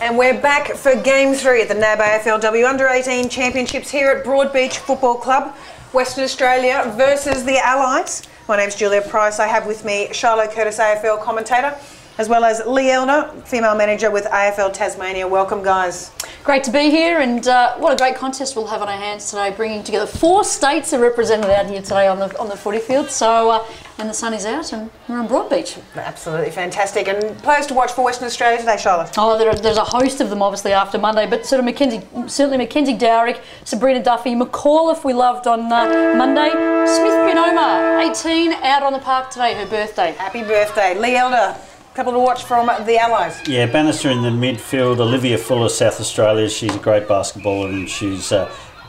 And we're back for Game 3 at the NAB AFLW Under-18 Championships here at Broadbeach Football Club, Western Australia versus the Allies. My name's Julia Price. I have with me Charlotte Curtis, AFL commentator, as well as Lee Elder, female manager with AFL Tasmania. Welcome, guys. Great to be here, and what a great contest we'll have on our hands today, bringing together 4 states are represented out here today on the footy field. So, and the sun is out, and we're on Broadbeach. Absolutely fantastic. And players to watch for Western Australia today, Charlotte? Oh, there's a host of them, obviously, after Monday, but certainly Mackenzie Dowrick, Sabrina Duffy, McAuliffe we loved on Monday, Smith Binoma, 18, out on the park today, her birthday. Happy birthday. Lee Elder. Couple to watch from the Allies. Yeah, Bannister in the midfield, Olivia Fuller, South Australia. She's a great basketballer and she's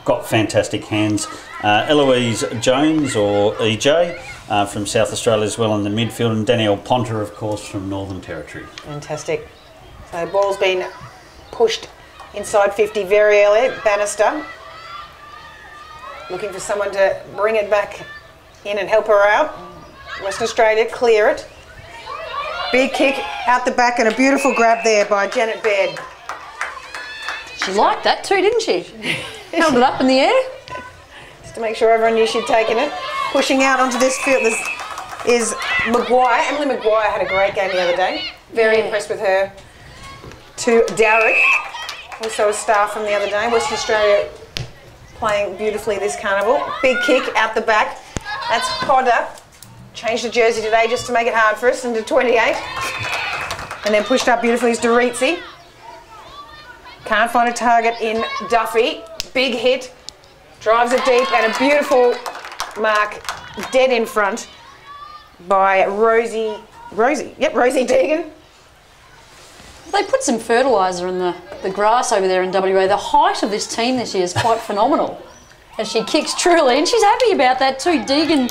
got fantastic hands. Eloise Jones, or EJ, from South Australia as well in the midfield, and Danielle Ponter, of course, from Northern Territory. Fantastic. So ball's been pushed inside 50 very early. Bannister looking for someone to bring it back in and help her out. Western Australia clear it. Big kick out the back and a beautiful grab there by Janet Baird. She liked that too, didn't she? Held it up in the air. Just to make sure everyone knew she'd taken it. Pushing out onto this field is Mcguire. Emily Mcguire had a great game the other day. Very impressed with her. To Dowrick, also a star from the other day. Western Australia playing beautifully this carnival. Big kick out the back. That's Hodder. Changed the jersey today just to make it hard for us, into 28. And then pushed up beautifully is Doritzi. Can't find a target in Duffy. Big hit. Drives it deep and a beautiful mark dead in front by Rosie Deegan. They put some fertiliser in the grass over there in WA. The height of this team this year is quite phenomenal. And she kicks truly, and she's happy about that too. Deegan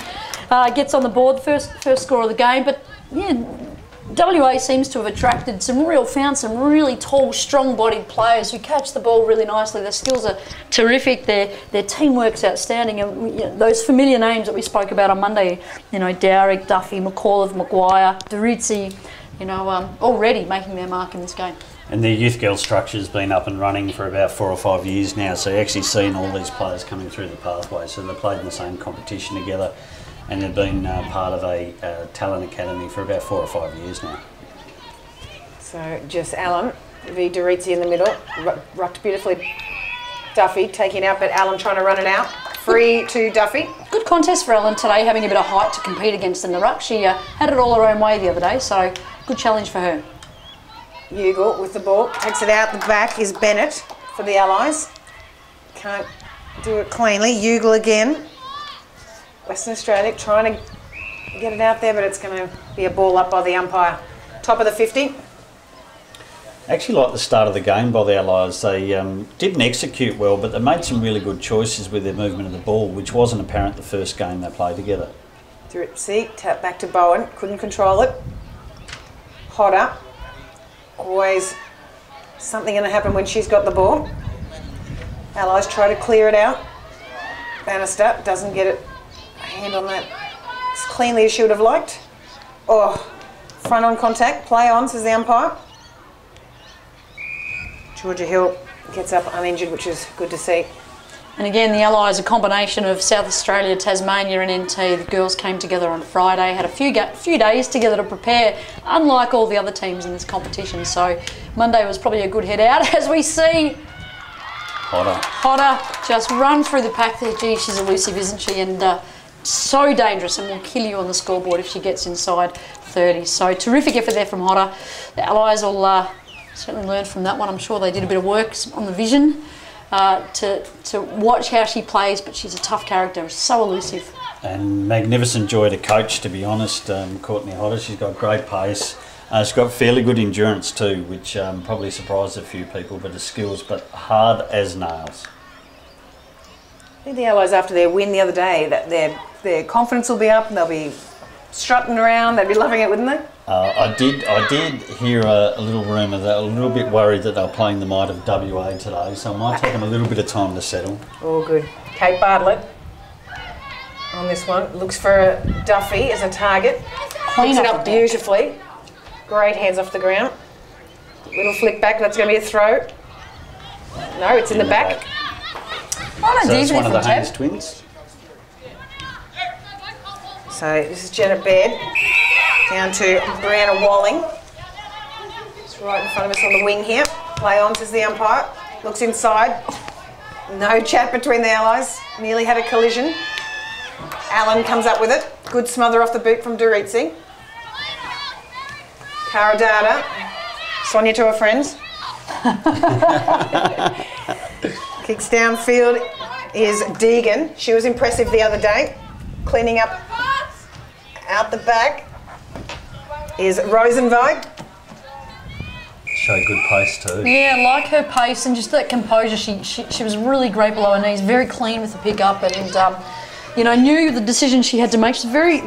gets on the board, first score of the game, but yeah, WA seems to have found some really tall, strong-bodied players who catch the ball really nicely. Their skills are terrific. Their teamwork's outstanding, and you know, those familiar names that we spoke about on Monday, you know, Dowrick, Duffy, McAuliffe, Mcguire, Doritzi, you know, already making their mark in this game. And their youth girl structure's been up and running for about 4 or 5 years now, so you've actually seen all these players coming through the pathway. So they've played in the same competition together, and they've been part of a talent academy for about 4 or 5 years now. So Jess Allen v Doritzi in the middle, rucked beautifully. Duffy taking out, but Allen trying to run it out. Free to Duffy. Good contest for Allen today, having a bit of height to compete against in the ruck. She had it all her own way the other day, so good challenge for her. Ugle with the ball, takes it out the back is Bennett for the Allies. Can't do it cleanly. Ugle again. Western Australia trying to get it out there, but it's going to be a ball up by the umpire. Top of the 50. I actually like the start of the game by the Allies. They didn't execute well, but they made some really good choices with their movement of the ball, which wasn't apparent the first game they played together. Tap back to Bowen, couldn't control it. Hodder. Always something going to happen when she's got the ball. Allies try to clear it out. Bannister doesn't get a hand on that as cleanly as she would have liked. Oh, front on contact, play on, says the umpire. Georgia Hill gets up uninjured, which is good to see. And again, the Allies, a combination of South Australia, Tasmania and NT. The girls came together on Friday, had a few days together to prepare, unlike all the other teams in this competition. So Monday was probably a good head out, as we see Hodder just run through the pack there. Gee, she's elusive, isn't she? And so dangerous, and will kill you on the scoreboard if she gets inside 30. So terrific effort there from Hodder. The Allies will certainly learn from that one. I'm sure they did a bit of work on the vision. To watch how she plays, but she's a tough character, so elusive. And magnificent joy to coach, to be honest. Courtney Hodder, she's got great pace. She's got fairly good endurance too, which probably surprised a few people, but her skills, but hard as nails. I think the Allies, after their win the other day, that their confidence will be up and they'll be strutting around. They'd be loving it, wouldn't they? I did hear a little rumour that a little bit worried that they were playing the might of WA today, so it might take them a little bit of time to settle. Oh, good. Kate Bartlett on this one looks for Duffy as a target. Cleans it up beautifully. Great hands off the ground. Little flick back, that's going to be a throw. No, it's in the back. Oh, no, So it's one of the from Tab. Haynes twins. So this is Janet Baird. Down to Brianna Walling. It's right in front of us on the wing here. Play on, says the umpire. Looks inside. No chat between the allies. Nearly had a collision. Allen comes up with it. Good smother off the boot from Durizzi. Caradata. Sonia to her friends. Kicks downfield is Deegan. She was impressive the other day. Cleaning up out the back is Rosenweig. Show good pace too. Yeah, like her pace and just that composure. She was really great below her knees, very clean with the pick-up and, you know, knew the decision she had to make. She's very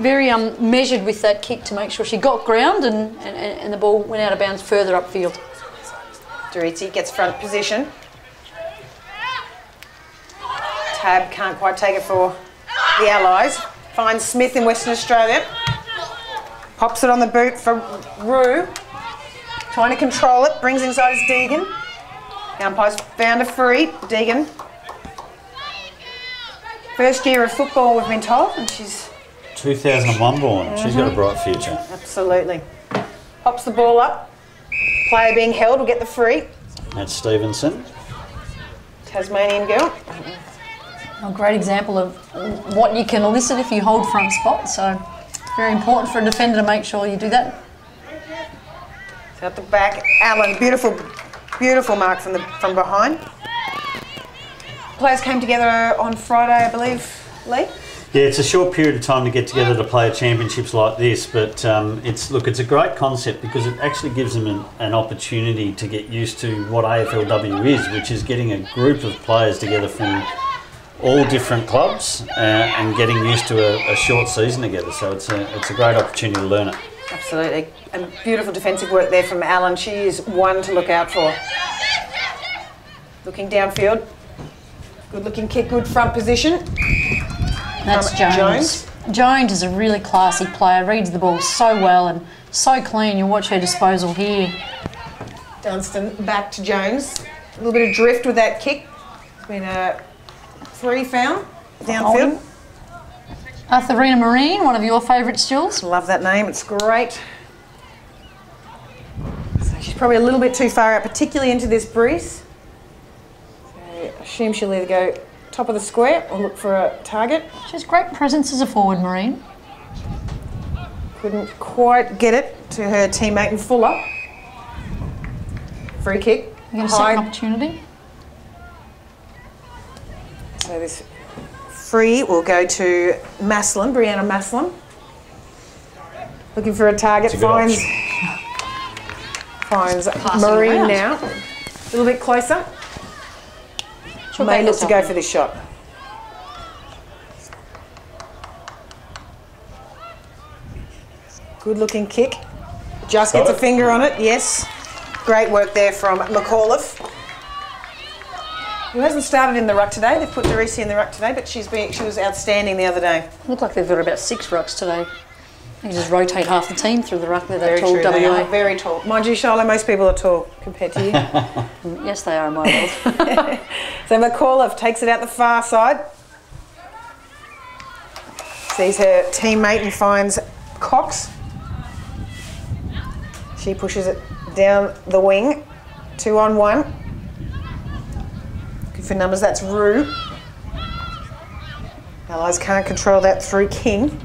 measured with that kick to make sure she got ground and the ball went out of bounds further upfield. Durizzi gets front position. Tab can't quite take it for the Allies. Finds Smith in Western Australia. Pops it on the boot for Rue. Trying to control it. Brings inside is Deegan. The umpire's found a free. Deegan. First year of football, we've been told, and she's 2001 born. She's got a bright future. absolutely. Pops the ball up. Player being held will get the free. That's Stevenson. Tasmanian girl. A great example of what you can elicit if you hold front spot. So very important for a defender to make sure you do that. It's out the back. Allen, beautiful mark from behind. Players came together on Friday, I believe, Lee? Yeah, it's a short period of time to get together to play championships like this, but it's a great concept because it actually gives them an opportunity to get used to what AFLW is, which is getting a group of players together from all different clubs and getting used to a short season together. So it's a great opportunity to learn it. Absolutely. And beautiful defensive work there from Allen. She is one to look out for. Looking downfield. Good looking kick, good front position. That's Jones. Jones is a really classy player, reads the ball so well and so clean. You watch her disposal here. Dunstan back to Jones. A little bit of drift with that kick. It's been a free foul downfield. Arthurina Marine, one of your favourites, Jules. Love that name, it's great. So she's probably a little bit too far out, particularly into this breeze. So I assume she'll either go top of the square or look for a target. She has great presence as a forward, Marine. Couldn't quite get it to her teammate in Fuller. Free kick. You get a second opportunity. So this free will go to Maslin, Brianna Maslin. Looking for a target, finds Marine around. now. A little bit closer. She'll May back look us to up. go for this shot. Good looking kick. Just gets a finger on it, yes. Great work there from McAuliffe, who hasn't started in the ruck today. They've put Dorisi in the ruck today, but she was outstanding the other day. Look like they've got about 6 rucks today. You just rotate half the team through the ruck. They're Very tall, true, they WA. are very tall. Mind you, Charlotte, most people are tall compared to you. Yes, they are in my world. So McAuliffe takes it out the far side. Sees her teammate and finds Cox. She pushes it down the wing. 2-on-1. Good for numbers, that's Rue. Allies can't control that through King.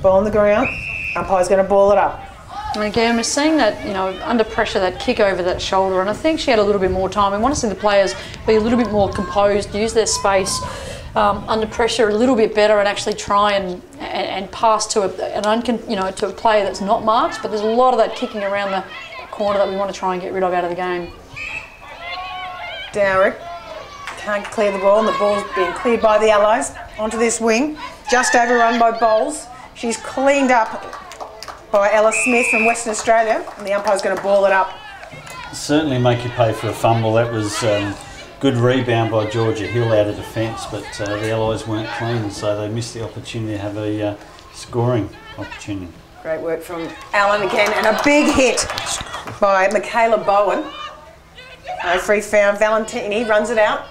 Ball on the ground. Umpire's going to ball it up. And again, we're seeing that, you know, under pressure, that kick over that shoulder, and I think she had a little bit more time. We want to see the players be a little bit more composed, use their space under pressure a little bit better, and actually try and pass to to a player that's not marked. But there's a lot of that kicking around the corner that we want to try and get rid of out of the game. Dowrick can't clear the ball, and the ball's being cleared by the Allies onto this wing. Just overrun by Bowles. She's cleaned up by Ella Smith from Western Australia, and the umpire's going to ball it up. Certainly make you pay for a fumble. That was good rebound by Georgia Hill out of defence, but the Allies weren't clean, so they missed the opportunity to have a scoring opportunity. Great work from Allen again, and a big hit. by Michaela Bowen. No free foul. Valentini runs it out.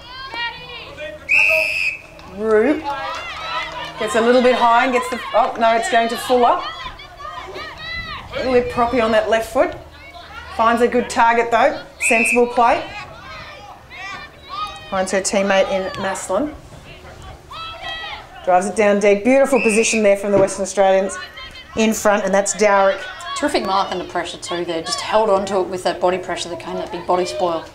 Rue gets a little bit high and gets the... Oh, no, it's going to Fuller. A little bit proppy on that left foot. Finds a good target though. Sensible play. Finds her teammate in Maslin. Drives it down deep. Beautiful position there from the Western Australians in front, and that's Dowrick. Terrific mark under pressure too there. Just held on to it with that body pressure that came, that big body spoil.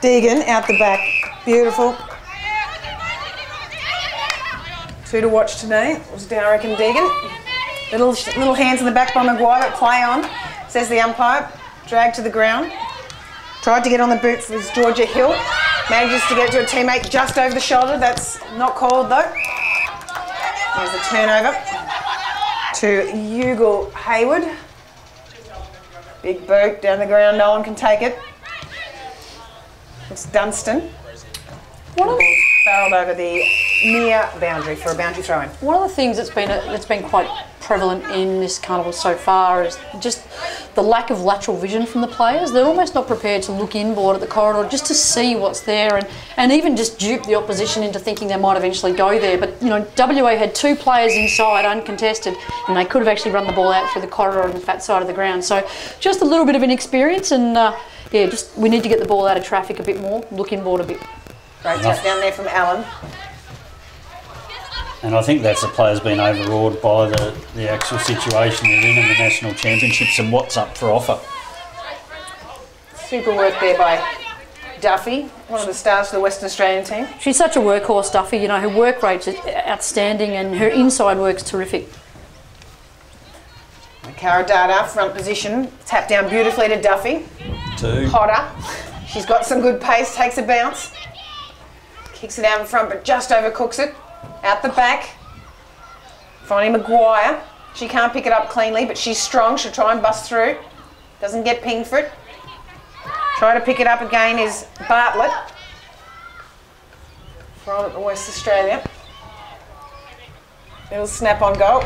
Deegan out the back. Beautiful. Two to watch today. It was Dowrick and Deegan. Little hands in the back by Mcguire, but play on, says the umpire. Dragged to the ground. Tried to get on the boot for Georgia Hill. Manages to get it to a teammate just over the shoulder. That's not called though. There's the turnover to Ugle Hayward. Big boot down the ground, no one can take it. It's Dunstan. Barreled over the near boundary for a boundary throw-in. One of the things that's been quite prevalent in this carnival so far is just the lack of lateral vision from the players. They're almost not prepared to look inboard at the corridor just to see what's there and even just dupe the opposition into thinking they might eventually go there. But you know, WA had two players inside uncontested and they could have actually run the ball out through the corridor on the fat side of the ground. So just a little bit of inexperience and yeah, just we need to get the ball out of traffic a bit more, look inboard a bit. Great tap down there from Allen. And I think that's the players being overawed by the actual situation they're in the national championships and what's up for offer. Super work there by Duffy, one of the stars of the Western Australian team. She's such a workhorse, Duffy. You know, her work rate's outstanding and her inside work's terrific. Karadada, front position, tap down beautifully to Duffy. Two. Potter, she's got some good pace, takes a bounce. Kicks it out in front, but just overcooks it. Out the back. Finding Mcguire. She can't pick it up cleanly, but she's strong. She'll try and bust through. Doesn't get pinged for it. Try to pick it up again is Bartlett from West Australia. Little snap on goal.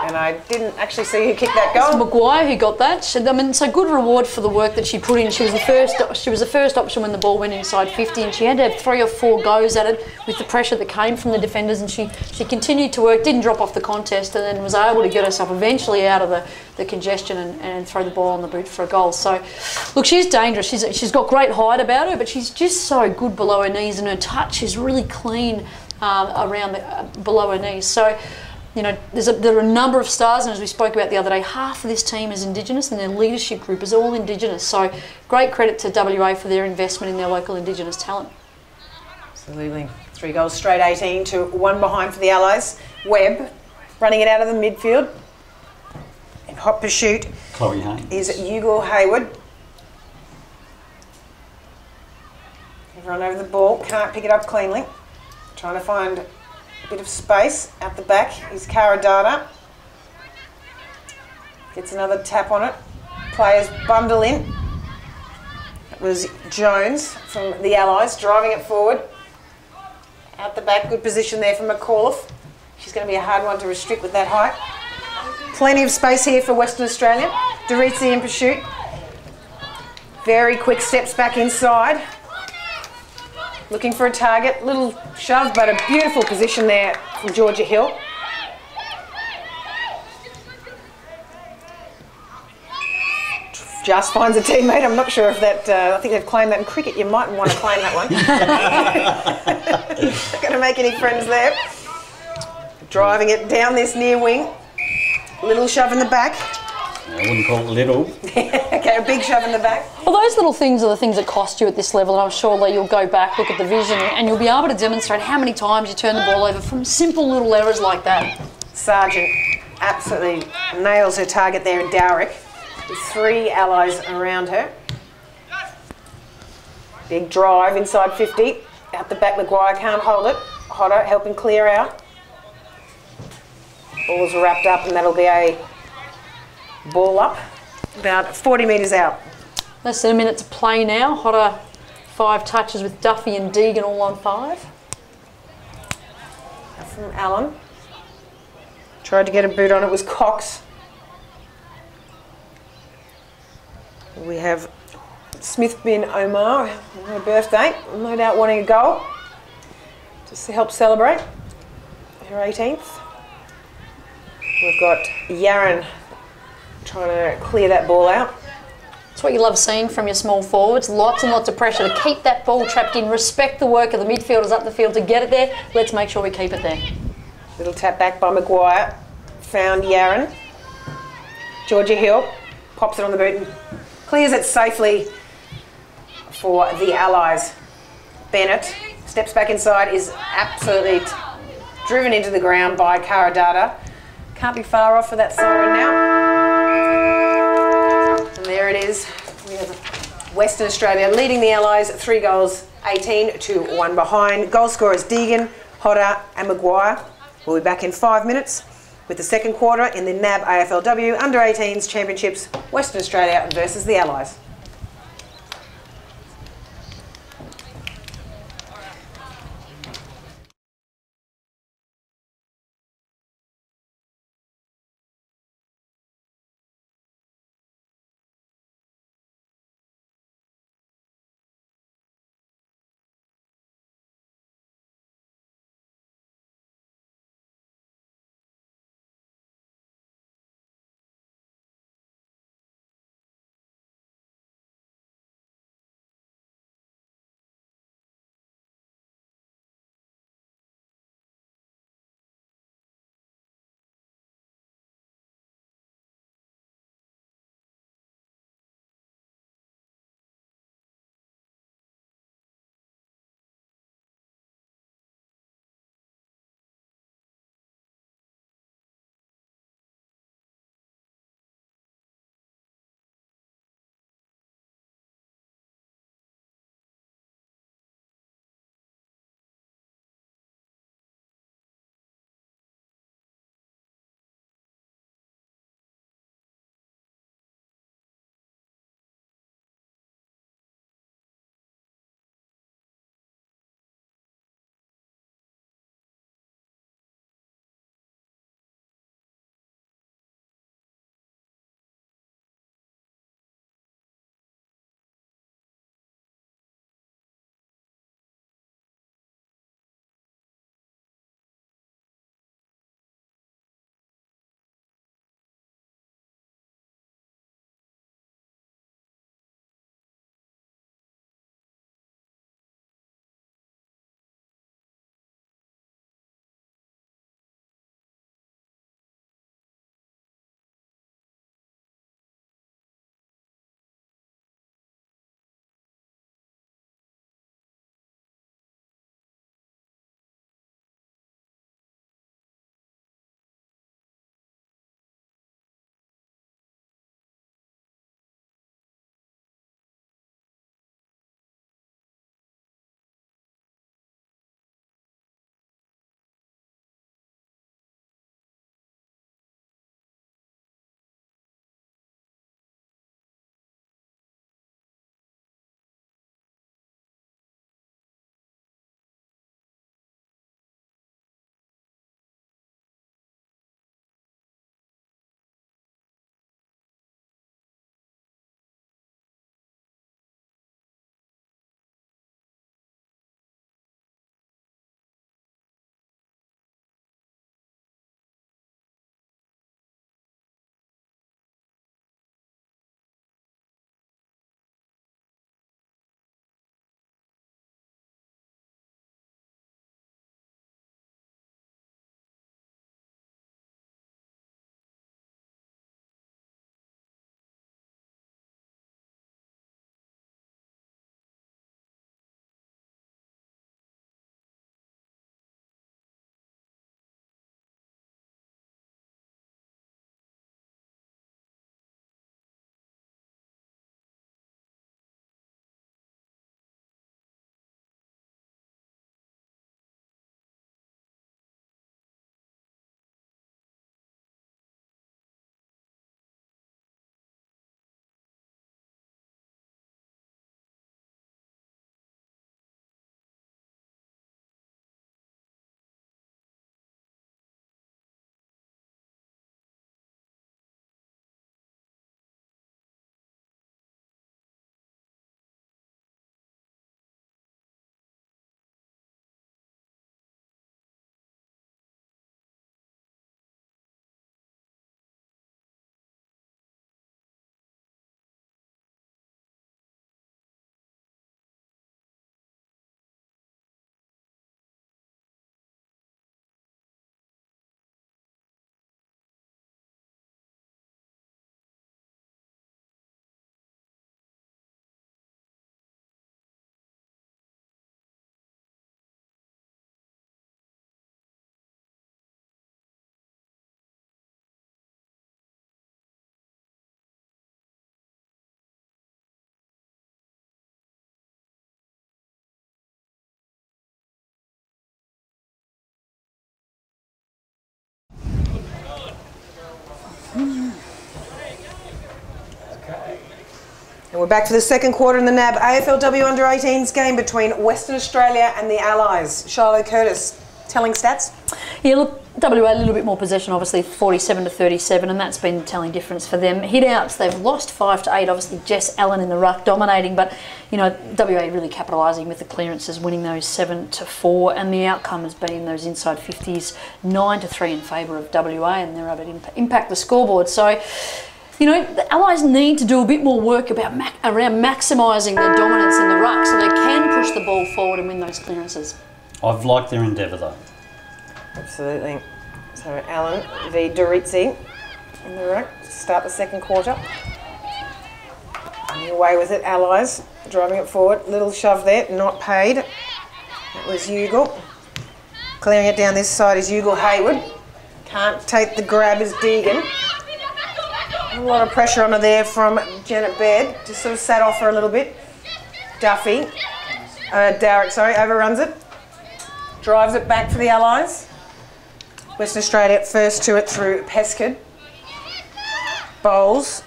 And I didn't actually see who kicked that goal. It's Mcguire who got that. I mean, it's a good reward for the work that she put in. She was the first option when the ball went inside 50, and she had to have 3 or 4 goes at it with the pressure that came from the defenders. And she continued to work, didn't drop off the contest, and then was able to get herself eventually out of the congestion and throw the ball on the boot for a goal. So, look, she's dangerous. She's got great height about her, but she's just so good below her knees, and her touch is really clean around below her knees. So, you know, there are a number of stars, and as we spoke about the other day, half of this team is Indigenous and their leadership group is all Indigenous. So great credit to WA for their investment in their local Indigenous talent. Absolutely. 3 goals straight, 18 to 1 behind for the Allies. Webb running it out of the midfield. In hot pursuit Chloe Haynes is Ugle Hayward. Run over the ball, can't pick it up cleanly. Trying to find a bit of space out the back is Karadada. Gets another tap on it. Players bundle in. That was Jones from the Allies driving it forward. Out the back, good position there from McAuliffe. She's going to be a hard one to restrict with that height. Plenty of space here for Western Australia. Doritzi in pursuit. Very quick steps back inside. Looking for a target, little shove, but a beautiful position there from Georgia Hill. Just finds a teammate. I'm not sure if that, I think they've claimed that in cricket. You might want to claim that one. Not going to make any friends there. Driving it down this near wing. Little shove in the back. I wouldn't call it little. Okay, a big shove in the back. Well, those little things are the things that cost you at this level, and I'm sure that you'll go back, look at the vision, and you'll be able to demonstrate how many times you turn the ball over from simple little errors like that. Sargent absolutely nails her target there in Dowrick, with 3 Allies around her. Big drive inside 50. Out the back, Mcguire can't hold it. Hodder helping clear out. Ball's wrapped up, and that'll be a ball up, about 40 metres out. Less than a minute to play now. Hodder 5 touches with Duffy and Deegan all on 5. From Allen. Tried to get a boot on, it was Cox. We have Smith bin Omar, her birthday, no doubt wanting a goal just to help celebrate her 18th. We've got Yaron trying to clear that ball out. That's what you love seeing from your small forwards. Lots and lots of pressure to keep that ball trapped in. Respect the work of the midfielders up the field to get it there. Let's make sure we keep it there. Little tap back by Mcguire. Found Yaron. Georgia Hill pops it on the boot and clears it safely for the Allies. Bennett steps back inside, is absolutely driven into the ground by Karadata. Can't be far off for that siren now. And there it is. We have Western Australia leading the Allies 3 goals, 18-1 behind. Goal scorers Deegan, Hodder and Mcguire. We'll be back in 5 minutes with the second quarter in the NAB AFLW Under-18s Championships, Western Australia versus the Allies. We're back for the second quarter in the NAB AFLW Under-18s game between Western Australia and the Allies. Shiloh Curtis, telling stats? Yeah, look, WA a little bit more possession, obviously 47-37, and that's been the telling difference for them. Hit-outs, they've lost 5-8. Obviously, Jess Allen in the ruck dominating, but you know WA really capitalising with the clearances, winning those 7-4, and the outcome has been those inside 50s, 9-3 in favour of WA, and they're able to impact the scoreboard. So, you know, the Allies need to do a bit more work around maximising their dominance in the ruck, so they can push the ball forward and win those clearances. I've liked their endeavour though. Absolutely. So Allen v Dorizzi in the ruck to start the second quarter. And away with it, Allies driving it forward. Little shove there, not paid. That was Ugle. Clearing it down this side is Ugle Hayward. Can't take the grab as Deegan. A lot of pressure on her there from Janet Baird. Just sort of sat off her a little bit. Derrick, overruns it. Drives it back for the Allies. Western Australia first to it through Pescud. Bowles.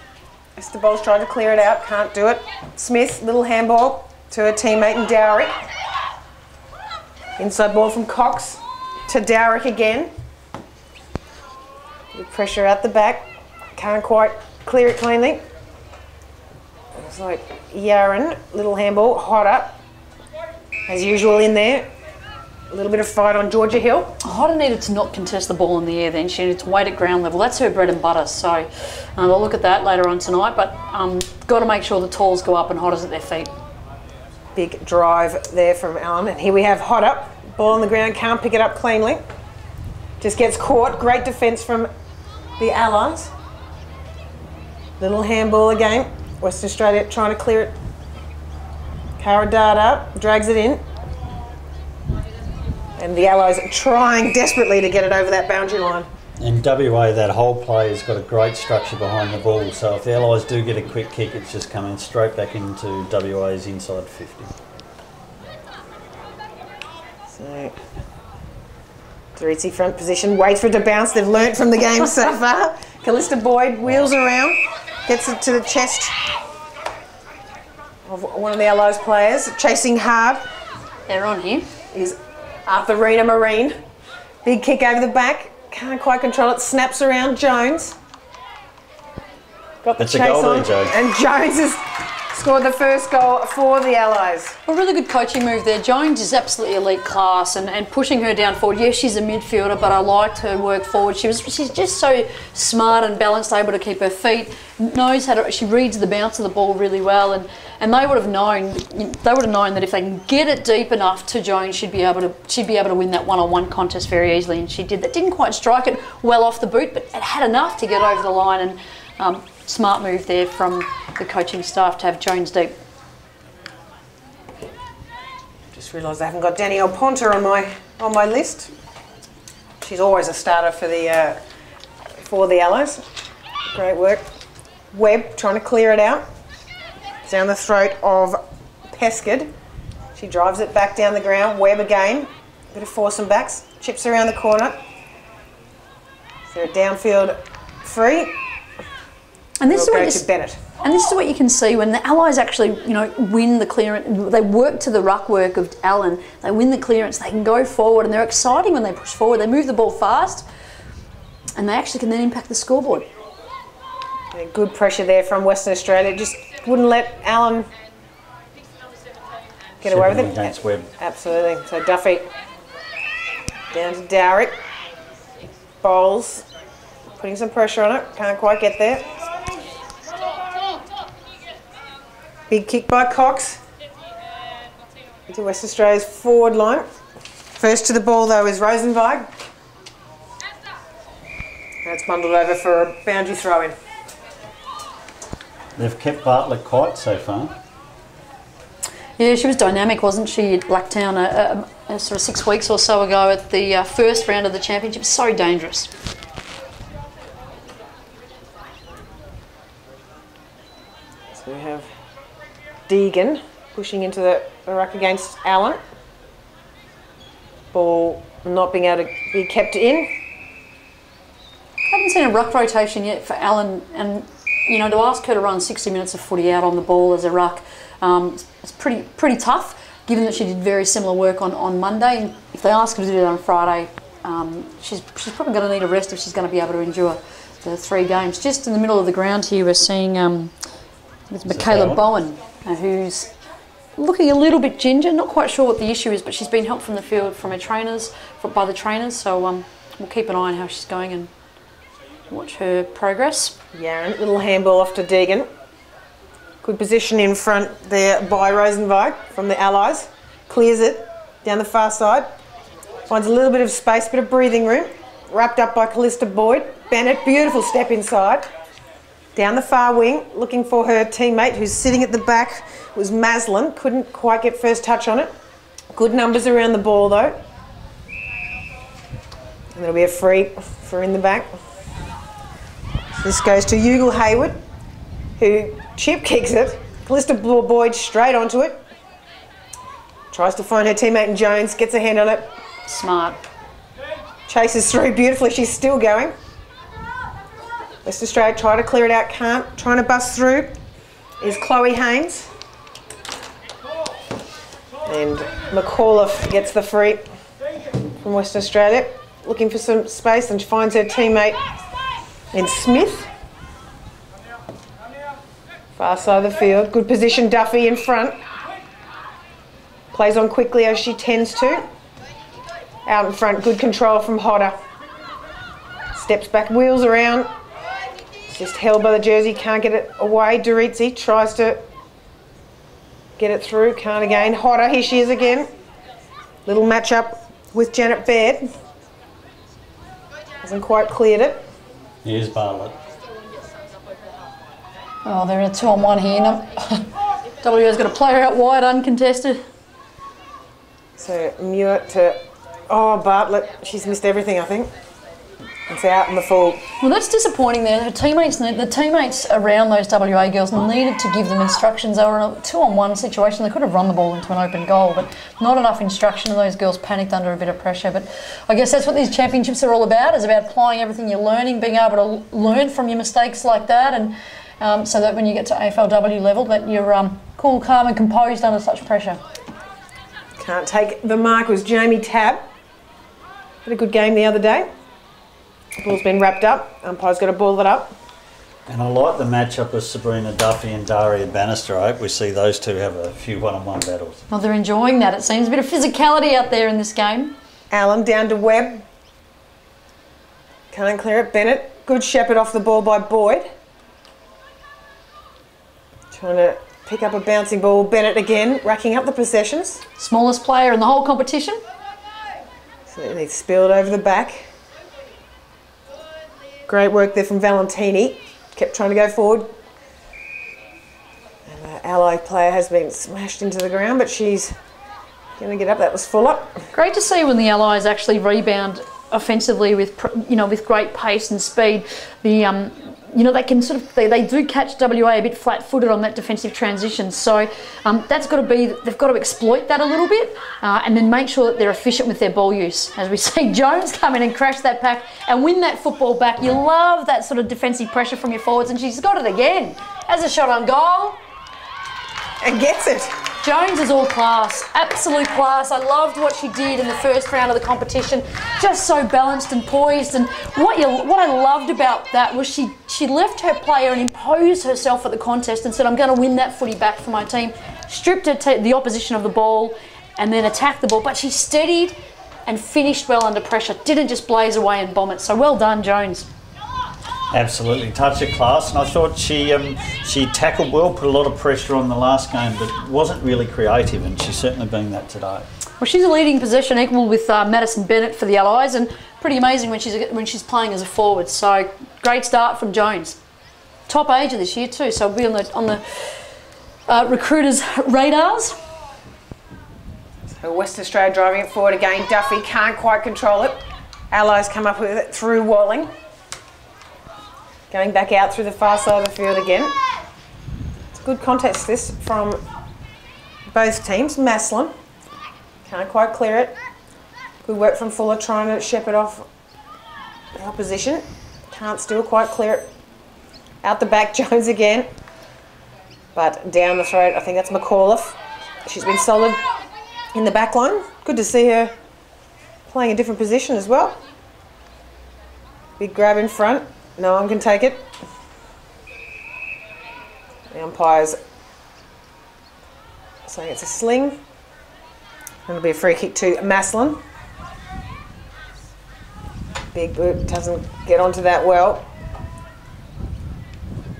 Esther Bowles tried to clear it out, can't do it. Smith, little handball to her teammate and Dowrick. Inside ball from Cox to Dowrick again. With pressure out the back. Can't quite clear it cleanly. Looks like Yaron, little handball, hot up. As usual in there. A little bit of fight on Georgia Hill. Hodder needed to not contest the ball in the air then. She needed to wait at ground level. That's her bread and butter. So I'll look at that later on tonight. But got to make sure the talls go up and Hodder's at their feet. Big drive there from Allen. And here we have hot up. Ball on the ground, can't pick it up cleanly. Just gets caught. Great defence from the Allies. Little handball again. Western Australia trying to clear it. Karadada drags it in. And the Allies are trying desperately to get it over that boundary line. In WA, that whole play has got a great structure behind the ball. So if the Allies do get a quick kick, it's just coming straight back into WA's inside 50. So, Dorizzi front position, waits for it to bounce. They've learnt from the game so far. Callista Boyd wheels around, gets it to the chest of one of the Allies players. Chasing hard. They're on here. Is Arthurina Marine. Big kick over the back. Can't quite control it. Snaps around Jones. Got the chase on. And Jones has scored the first goal for the Allies. A really good coaching move there. Jones is absolutely elite class and pushing her down forward. Yes, she's a midfielder, but I liked her work forward. She's just so smart and balanced, able to keep her feet. Knows how to. She reads the bounce of the ball really well, and they would have known. They would have known that if they can get it deep enough to Jones, she'd be able to win that one-on-one contest very easily, and she did. That didn't quite strike it well off the boot, but it had enough to get over the line. And smart move there from the coaching staff to have Jones deep. Just realised I haven't got Danielle Ponter on my list. She's always a starter for the Allies. Great work. Webb trying to clear it out. Down the throat of Pescud. She drives it back down the ground. Webb again. Bit of force and backs. Chips around the corner. So downfield free. And this we'll is Bennett. And this is what you can see when the Allies actually, win the clearance. They work to the ruck work of Allen. They win the clearance. They can go forward, and they're exciting when they push forward. They move the ball fast, and they actually can then impact the scoreboard. Yeah, good pressure there from Western Australia. Just wouldn't let Allen get away with it. Against Webb. Absolutely. So Duffy down to Dowrick. Bowles putting some pressure on it. Can't quite get there. Big kick by Cox into West Australia's forward line. First to the ball though is Rosenweig. That's bundled over for a boundary throw in. They've kept Bartlett quiet so far. Yeah, she was dynamic, wasn't she, at Blacktown sort of 6 weeks or so ago at the first round of the championship. So dangerous. So we have Deegan pushing into the ruck against Allen. Ball not being able to be kept in. Haven't seen a ruck rotation yet for Allen, and you know, to ask her to run 60 minutes of footy out on the ball as a ruck, it's pretty tough, given that she did very similar work on Monday. And if they ask her to do that on Friday, she's probably going to need a rest if she's going to be able to endure the 3 games. Just in the middle of the ground here, we're seeing Michaela Bowen, who's looking a little bit ginger, not quite sure what the issue is, but she's been helped from the field from her trainers, by the trainers, so we'll keep an eye on how she's going and watch her progress. Yaron, little handball off to Deegan. Good position in front there by Rosenweig from the Allies. Clears it down the far side. Finds a little bit of space, bit of breathing room. Wrapped up by Callista Boyd. Bennett, beautiful step inside. Down the far wing, looking for her teammate who's sitting at the back. It was Maslin, couldn't quite get first touch on it. Good numbers around the ball though. And there'll be a free for in the back. This goes to Ugle Hayward, who chip kicks it. Callista Boyd straight onto it. Tries to find her teammate in Jones, gets a hand on it. Smart. Chases through beautifully, she's still going. West Australia try to clear it out, can't. Trying to bust through is Chloe Haynes. And McAuliffe gets the free from West Australia. Looking for some space and finds her teammate in Smith. Far side of the field. Good position, Duffy in front. Plays on quickly as she tends to. Out in front, good control from Hodder. Steps back, wheels around. Just held by the jersey, can't get it away. Durizzi tries to get it through, can't again. Hodder, here she is again. Little match up with Janet Baird. Hasn't quite cleared it. Here's Bartlett. Oh, they're in a 2-on-1 here. WA's got a player out wide, uncontested. So Muir to, Bartlett. She's missed everything, I think. It's out in the full. Well, that's disappointing there. The teammates around those WA girls needed to give them instructions. They were in a 2-on-1 situation. They could have run the ball into an open goal, but not enough instruction, and those girls panicked under a bit of pressure. But I guess that's what these championships are all about, is about applying everything you're learning, being able to learn from your mistakes like that, and so that when you get to AFLW level, that you're cool, calm and composed under such pressure. Can't take the mark was Jamie Tabb. Had a good game the other day. The ball's been wrapped up. Umpire's got to ball it up. And I like the matchup with Sabrina Duffy and Daria Bannister. I hope we see those two have a few one-on-one battles. Well, they're enjoying that. It seems a bit of physicality out there in this game. Allen down to Webb. Can't clear it. Bennett. Good shepherd off the ball by Boyd. Trying to pick up a bouncing ball. Bennett again, racking up the possessions. Smallest player in the whole competition. So they spilled over the back. Great work there from Valentini. Kept trying to go forward. And the Ally player has been smashed into the ground, but she's going to get up. That was Fuller. Great to see when the Allies actually rebound offensively with great pace and speed. They can they do catch WA a bit flat-footed on that defensive transition. So that's got to be, they've got to exploit that a little bit and then make sure that they're efficient with their ball use. As we see Jones come in and crash that pack and win that football back. You love that sort of defensive pressure from your forwards, and she's got it again. Has a shot on goal. And gets it. Jones is all class, absolute class. I loved what she did in the first round of the competition. Just so balanced and poised. And what I loved about that was she left her player and imposed herself at the contest and said, I'm going to win that footy back for my team. Stripped the opposition of the ball and then attacked the ball. But she steadied and finished well under pressure. Didn't just blaze away and bomb it. So well done, Jones. Absolutely, touch of class, and I thought she tackled well, put a lot of pressure on the last game, but wasn't really creative, and she's certainly been that today. Well, she's a leading possession equal with Madison Bennett for the Allies, and pretty amazing when she's playing as a forward. So great start from Jones. Top age of this year too, so we'll be on the recruiters' radars. So West Australia driving it forward again. Duffy can't quite control it. Allies come up with it through Walling. Going back out through the far side of the field again. It's a good contest this from both teams. Maslin can't quite clear it. Good work from Fuller trying to shepherd off the opposition. Can't still quite clear it. Out the back, Jones again. But down the throat, I think that's Michaela. She's been solid in the back line. Good to see her playing a different position as well. Big grab in front. No one can take it. The umpire's saying it's a sling. It'll be a free kick to Maslin. Big boot doesn't get onto that well.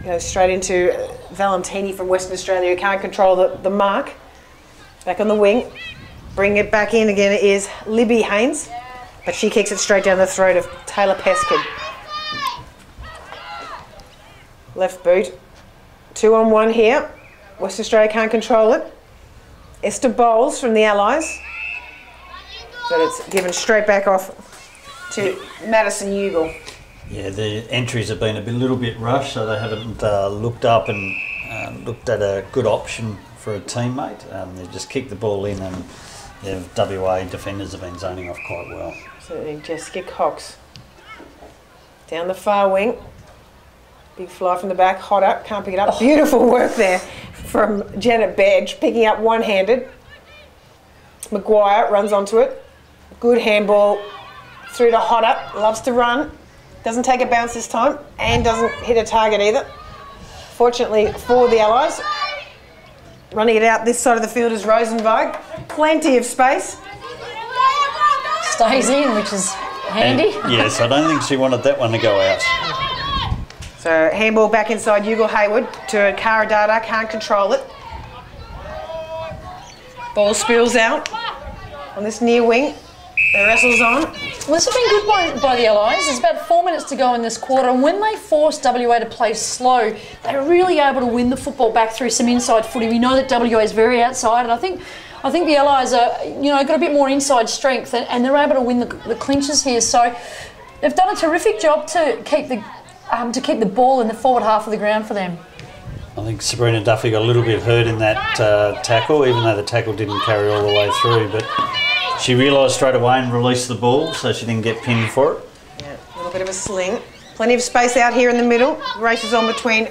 Goes straight into Valentini from Western Australia, who can't control the mark. Back on the wing. Bring it back in again is Libby Haynes, but she kicks it straight down the throat of Taylor Peskin. Left boot. 2-on-1 here. Western Australia can't control it. Esther Bowles from the Allies. But it's given straight back off to Madison Ugle. Yeah, the entries have been a little bit rushed, so they haven't looked up and looked at a good option for a teammate. They've just kicked the ball in, and the WA defenders have been zoning off quite well. Certainly, Jessica Cox. Down the far wing. Big fly from the back, hot up, can't pick it up. Beautiful work there from Janet Badge, picking up one-handed. Mcguire runs onto it. Good handball through to hot up, loves to run. Doesn't take a bounce this time and doesn't hit a target either. Fortunately for the Allies, running it out this side of the field is Rosenberg. Plenty of space. Stays in, which is handy. And, yes, I don't think she wanted that one to go out. So handball back inside Ugle Hayward to Cara Dada, can't control it. Ball spills out on this near wing. The wrestle's on. Well, this has been good by the Allies. There's about 4 minutes to go in this quarter, and when they forced WA to play slow, they're really able to win the football back through some inside footy. We know that WA is very outside, and I think the Allies are, got a bit more inside strength, and they're able to win the clinches here. So they've done a terrific job to keep the ball in the forward half of the ground for them. I think Sabrina Duffy got a little bit hurt in that tackle, even though the tackle didn't carry all the way through, but she realised straight away and released the ball, so she didn't get pinned for it. Yeah, a little bit of a sling. Plenty of space out here in the middle. Races on between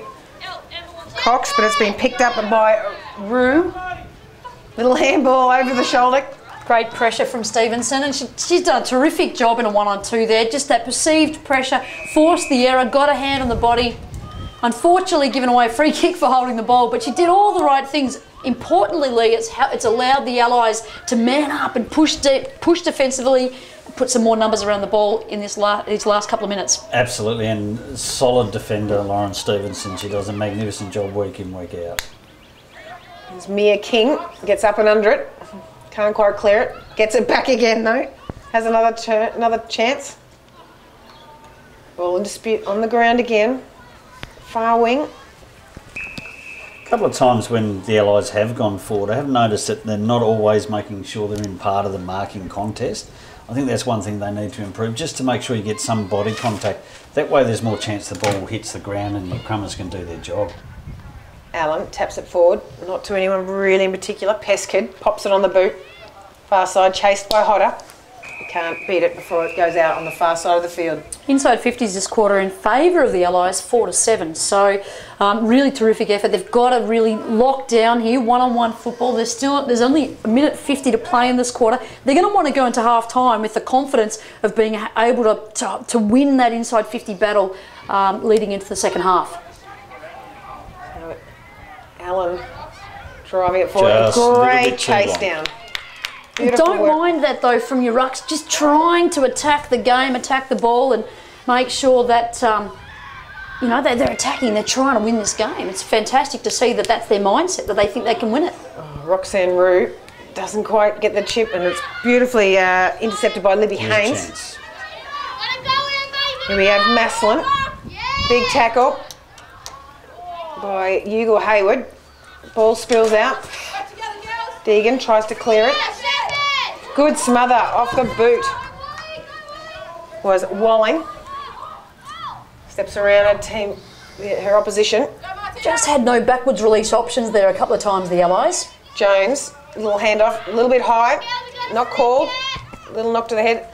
Cox, but it's been picked up by Rue. Little handball over the shoulder. Great pressure from Stevenson, and she's done a terrific job in a 1-on-2 there. Just that perceived pressure, forced the error, got a hand on the body. Unfortunately given away a free kick for holding the ball, but she did all the right things. Importantly, Lee, it's allowed the Allies to man up and push deep, push defensively, put some more numbers around the ball in these last couple of minutes. Absolutely, and solid defender Lauren Stevenson. She does a magnificent job week in, week out. There's Mia King, gets up and under it. Can't quite clear it. Gets it back again though. Has another chance. Ball in dispute on the ground again. Far wing. A couple of times when the Allies have gone forward, I have noticed that they're not always making sure they're in part of the marking contest. I think that's one thing they need to improve, just to make sure you get some body contact. That way there's more chance the ball hits the ground and your crummers can do their job. Allen taps it forward, not to anyone really in particular. Peskin pops it on the boot. Far side, chased by Hodder. You can't beat it before it goes out on the far side of the field. Inside 50s this quarter in favour of the Allies, 4-7. So really terrific effort. They've got to really lock down here, one-on-one football. There's only a minute 50 to play in this quarter. They're going to want to go into half time with the confidence of being able to win that inside 50 battle leading into the second half. So Allen driving it forward. Great chase down. Don't mind that though from your rucks, just trying to attack the game, attack the ball, and make sure that they're attacking, they're trying to win this game. It's fantastic to see that that's their mindset, that they think they can win it. Oh, Roxanne Rue doesn't quite get the chip, and it's beautifully intercepted by Libby Haynes. Here we have Maslin, big tackle by Ugle Hayward. Ball spills out. Deegan tries to clear it. Good smother off the boot was Walling. Steps around her opposition. Just had no backwards release options there a couple of times, the Allies. Jones, a little handoff, a little bit high, not called. A little knock to the head.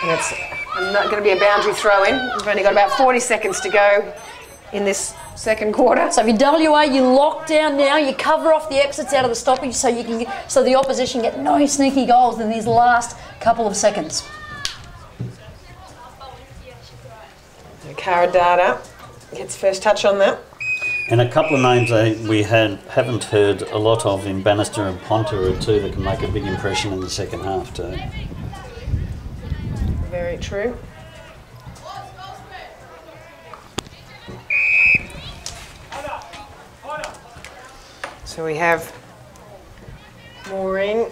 And it's not going to be a boundary throw in. We've only got about 40 seconds to go in this second quarter. So if you're WA, you lock down now, you cover off the exits out of the stoppage so you can so the opposition get no sneaky goals in these last couple of seconds. Karadata gets first touch on that. And a couple of names we haven't heard a lot of in Bannister and Ponta are two that can make a big impression in the second half too. Very true. So we have Maureen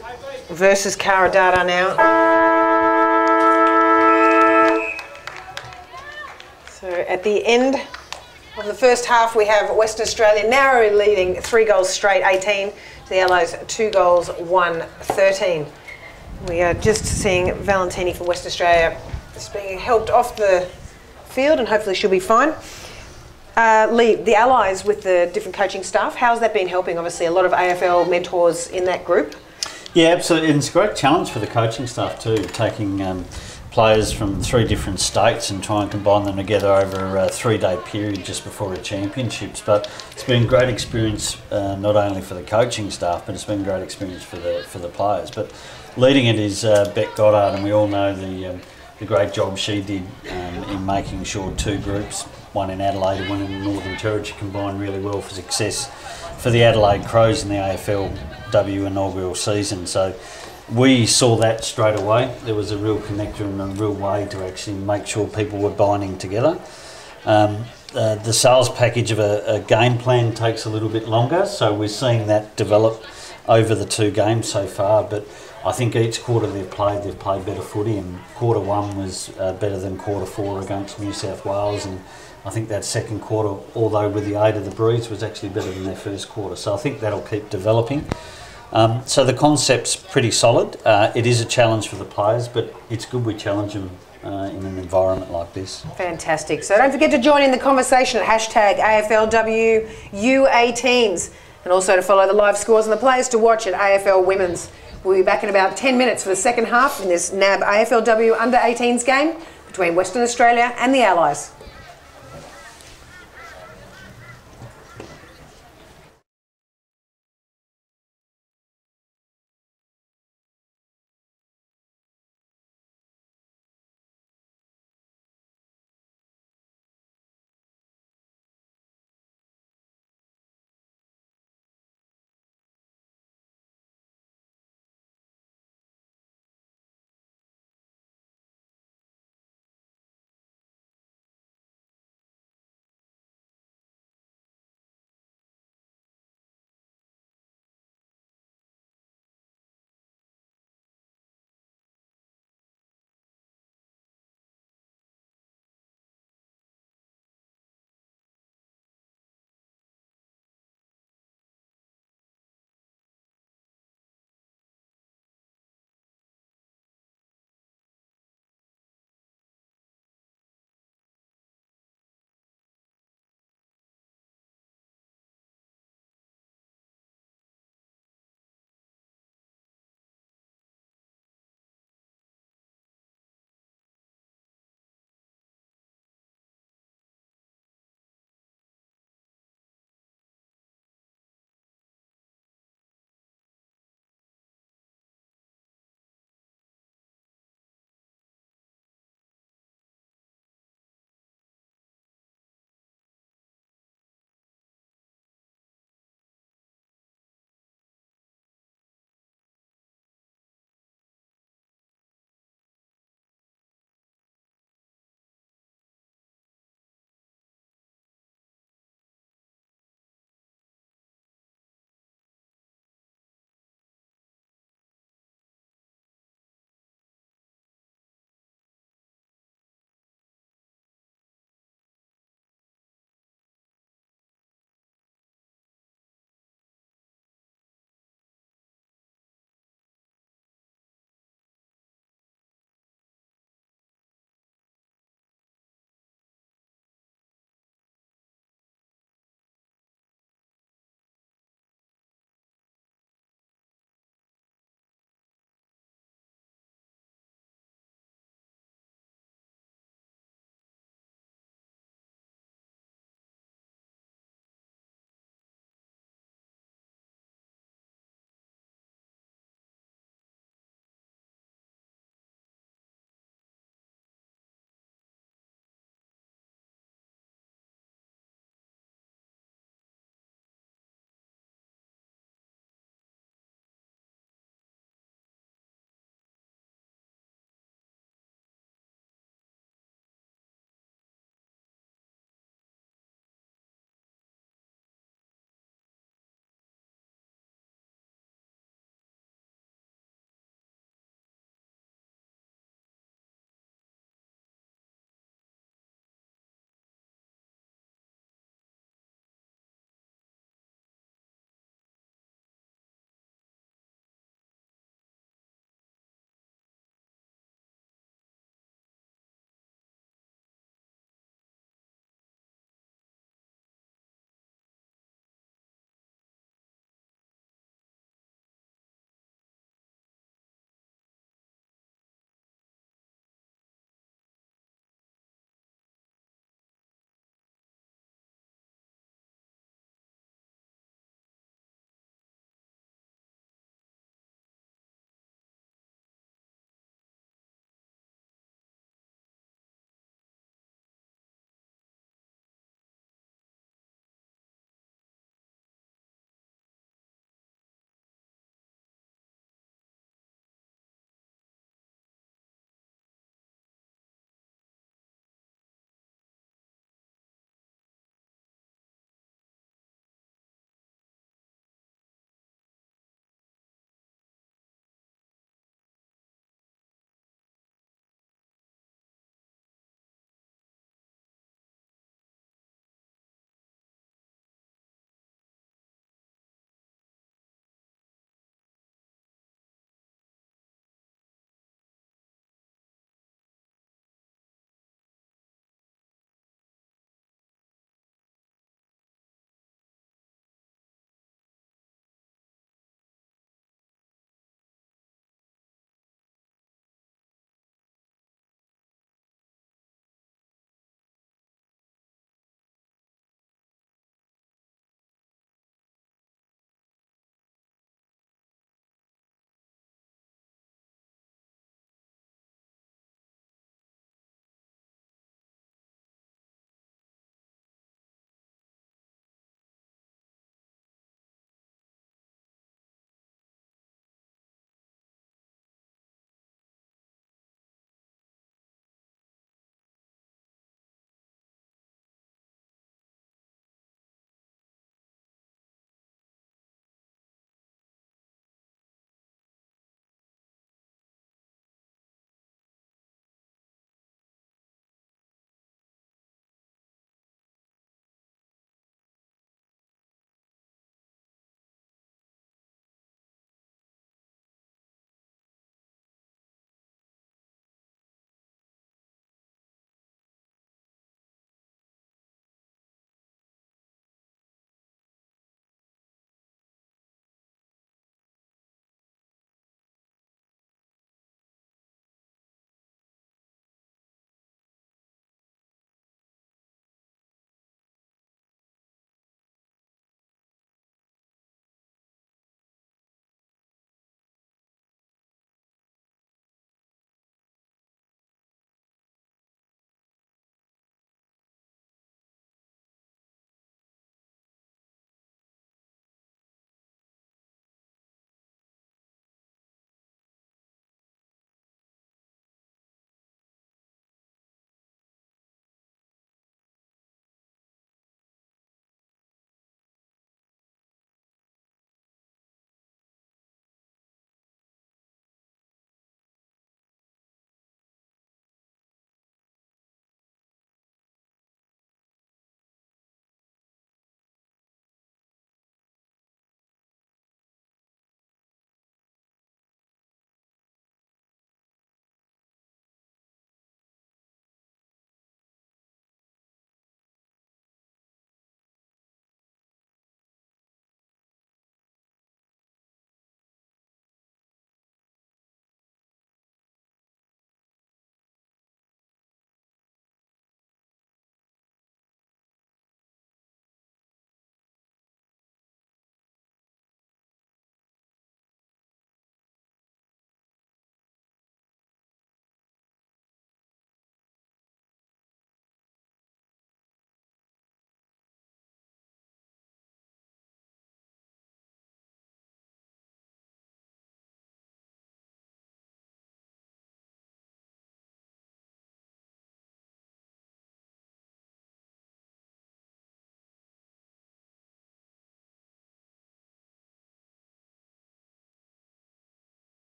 versus Karadata now. So at the end of the first half, we have Western Australia narrowly leading 3 goals straight, 18 to the Yellows, 2 goals, 1, 13. We are just seeing Valentini from Western Australia just being helped off the field, and hopefully she'll be fine. Lee, the Allies with the different coaching staff, how's that been helping? Obviously, a lot of AFL mentors in that group. Yeah, absolutely. And it's a great challenge for the coaching staff too, taking players from 3 different states and try and combine them together over a 3-day period just before the championships. But it's been a great experience not only for the coaching staff, but it's been a great experience for the players. But leading it is Beck Goddard, and we all know the great job she did in making sure 2 groups, one in Adelaide and one in the Northern Territory, combined really well for success for the Adelaide Crows in the AFLW inaugural season. So we saw that straight away. There was a real connector and a real way to actually make sure people were binding together. The sales package of a game plan takes a little bit longer, so we're seeing that develop over the 2 games so far. But I think each quarter they've played better footy, and quarter 1 was better than quarter 4 against New South Wales, and I think that second quarter, although with the aid of the Breeze, was actually better than their first quarter. So I think that'll keep developing. So the concept's pretty solid. It is a challenge for the players, but it's good we challenge them in an environment like this. Fantastic. So don't forget to join in the conversation at hashtag AFLW U18s, and also to follow the live scores and the players to watch at AFL Women's. We'll be back in about 10 minutes for the second half in this NAB AFLW Under-18s game between Western Australia and the Allies.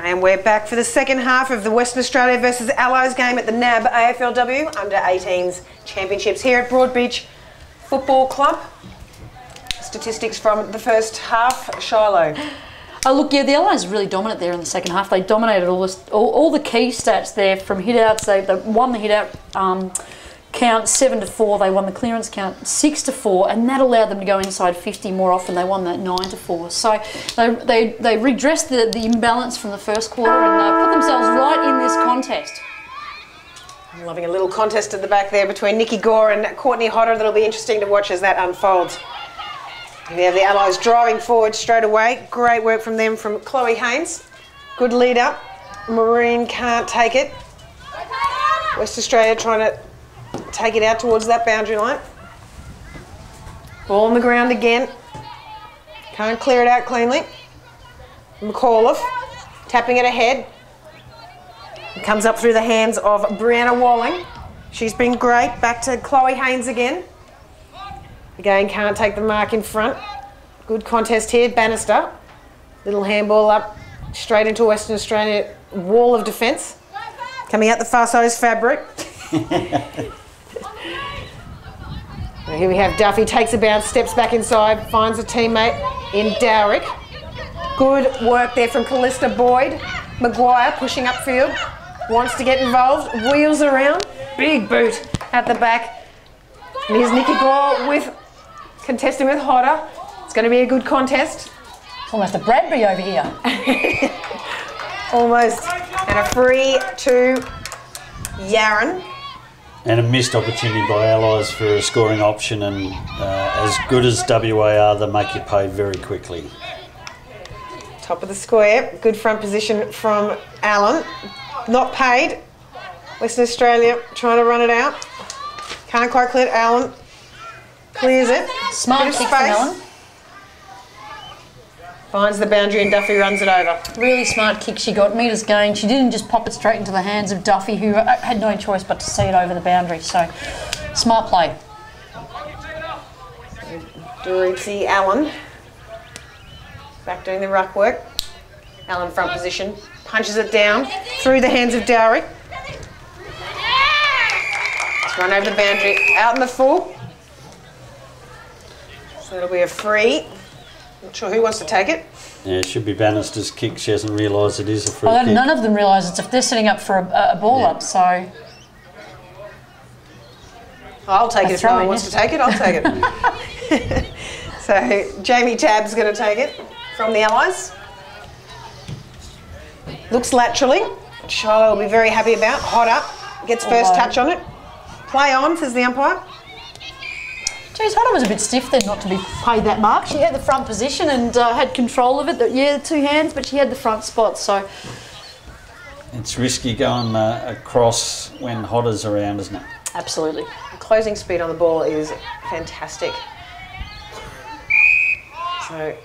And we're back for the second half of the Western Australia versus Allies game at the NAB AFLW Under-18s Championships here at Broadbeach Football Club. Statistics from the first half, Shiloh. Oh look, yeah, the Allies really dominant there in the second half. They dominated all the key stats there from hit-outs. They won the hit-out count 7-4. They won the clearance count 6-4, and that allowed them to go inside 50 more often. They won that 9-4. So they redressed the imbalance from the first quarter and put themselves right in this contest. I'm loving a little contest at the back there between Nikki Gore and Courtney Hodder. That'll be interesting to watch as that unfolds. We have the Allies driving forward straight away. Great work from them, from Chloe Haynes. Good lead up. Marine can't take it. West Australia trying to take it out towards that boundary line. Ball on the ground again. Can't clear it out cleanly. McAuliffe tapping it ahead. It comes up through the hands of Brianna Walling. She's been great. Back to Chloe Haynes again. Again, can't take the mark in front. Good contest here. Bannister. Little handball up straight into Western Australia wall of defence. Coming out the far side is Fabric. Here we have Duffy, takes a bounce, steps back inside, finds a teammate in Dowrick. Good work there from Callista Boyd. Mcguire pushing upfield, wants to get involved, wheels around, big boot at the back. And here's Nikki Gore contesting with Hodder. It's going to be a good contest. Almost a Bradbury over here. Almost. And a free to Yaron. And a missed opportunity by Allies for a scoring option, and as good as WA are, they make you pay very quickly. Top of the square, good front position from Allen. Not paid. Western Australia trying to run it out. Can't quite clear it. Allen clears it. Smart kick from Allen. Finds the boundary and Duffy runs it over. Really smart kick she got, metres gained. She didn't just pop it straight into the hands of Duffy, who had no choice but to see it over the boundary. So, smart play. Doritzy Allen. Back doing the ruck work. Allen front position. Punches it down through the hands of Dowrick. Let's run over the boundary. Out in the full. So it'll be a free. Not sure who wants to take it. Yeah, it should be Bannister's kick. She hasn't realised it is a free Well, kick. none of them realise it's if they're setting up for a ball up, so... I'll take it if no one wants to take it. I'll take it. So Jamie Tabb's going to take it from the Allies. Looks laterally. Shiloh will be very happy about. Hodder gets first touch on it. Play on, says the umpire. Geez, Hodder was a bit stiff then not to be paid that mark. She had the front position and had control of it. Yeah, two hands, but she had the front spot, so... It's risky going across when Hodder's around, isn't it? Absolutely. The closing speed on the ball is fantastic. So,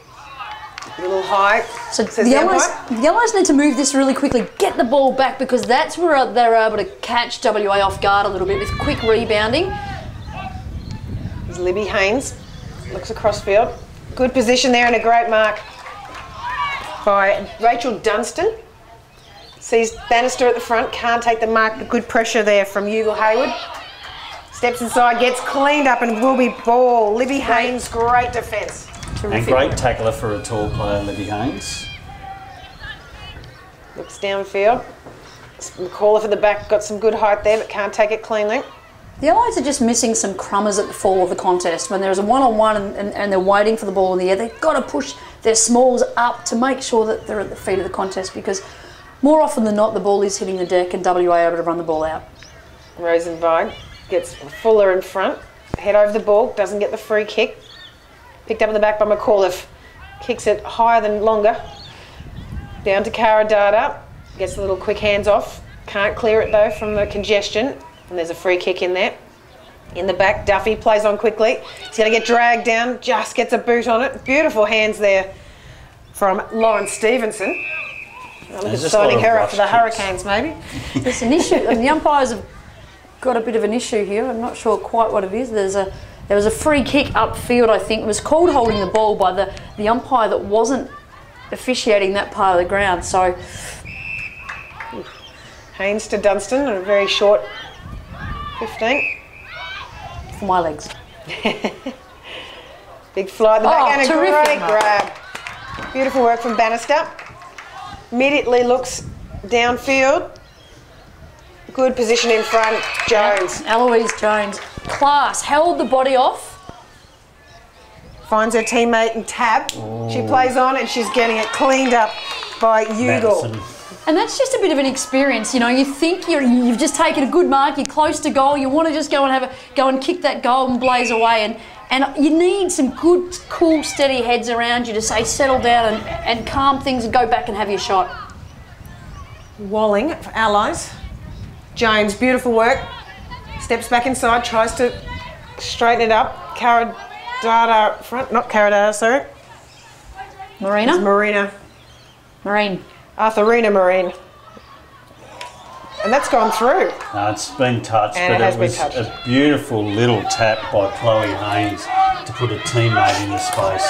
a little high. So the Allies need to move this really quickly, get the ball back, because that's where they're able to catch WA off guard a little bit with quick rebounding. There's Libby Haynes, looks across field. Good position there and a great mark by Rachel Dunstan. Sees Bannister at the front, can't take the mark, but good pressure there from Ugle Hayward. Steps inside, gets cleaned up and will be ball. Libby Haynes, great defence. And great tackler for a tall player, Libby Haynes. Looks downfield. McAuliffe at the back, got some good height there, but can't take it cleanly. The Allies are just missing some crummers at the fall of the contest. When there's a one-on-one and they're waiting for the ball in the air, they've got to push their smalls up to make sure that they're at the feet of the contest, because more often than not, the ball is hitting the deck and WA able to run the ball out. Rosenberg gets Fuller in front, head over the ball, doesn't get the free kick. Picked up in the back by McAuliffe, kicks it higher than longer. Down to Cara Dada, gets the little quick hands off. Can't clear it though from the congestion. And there's a free kick in there. In the back, Duffy plays on quickly. He's going to get dragged down, just gets a boot on it. Beautiful hands there from Lauren Stevenson. Oh, look at signing her up for the Hurricanes, maybe. There's an issue, and the umpires have got a bit of an issue here. I'm not sure quite what it is. There was a free kick upfield, I think. It was called holding the ball by the umpire that wasn't officiating that part of the ground. So Haynes to Dunstan, a very short 15. For my legs. Big fly at the back and a terrific great grab. Beautiful work from Bannister. Immediately looks downfield. Good position in front, Jones. Eloise Jones, class, held the body off. Finds her teammate in Tab. She plays on and she's getting it cleaned up by Ugle. Madison. And that's just a bit of an experience, you know. You think you've just taken a good mark, you're close to goal, you want to just go and kick that goal and blaze away, and you need some good, cool, steady heads around you to say settle down and calm things and go back and have your shot. Walling for Allies. Jones, beautiful work. Steps back inside, tries to straighten it up. Caradata front, not Caradata, sorry. Marina? It's Marina. Marine. Arthurina Marine. And that's gone through. No, it's been touched, And but it has it been was touched. a beautiful little tap by Chloe Haynes to put a teammate in the space.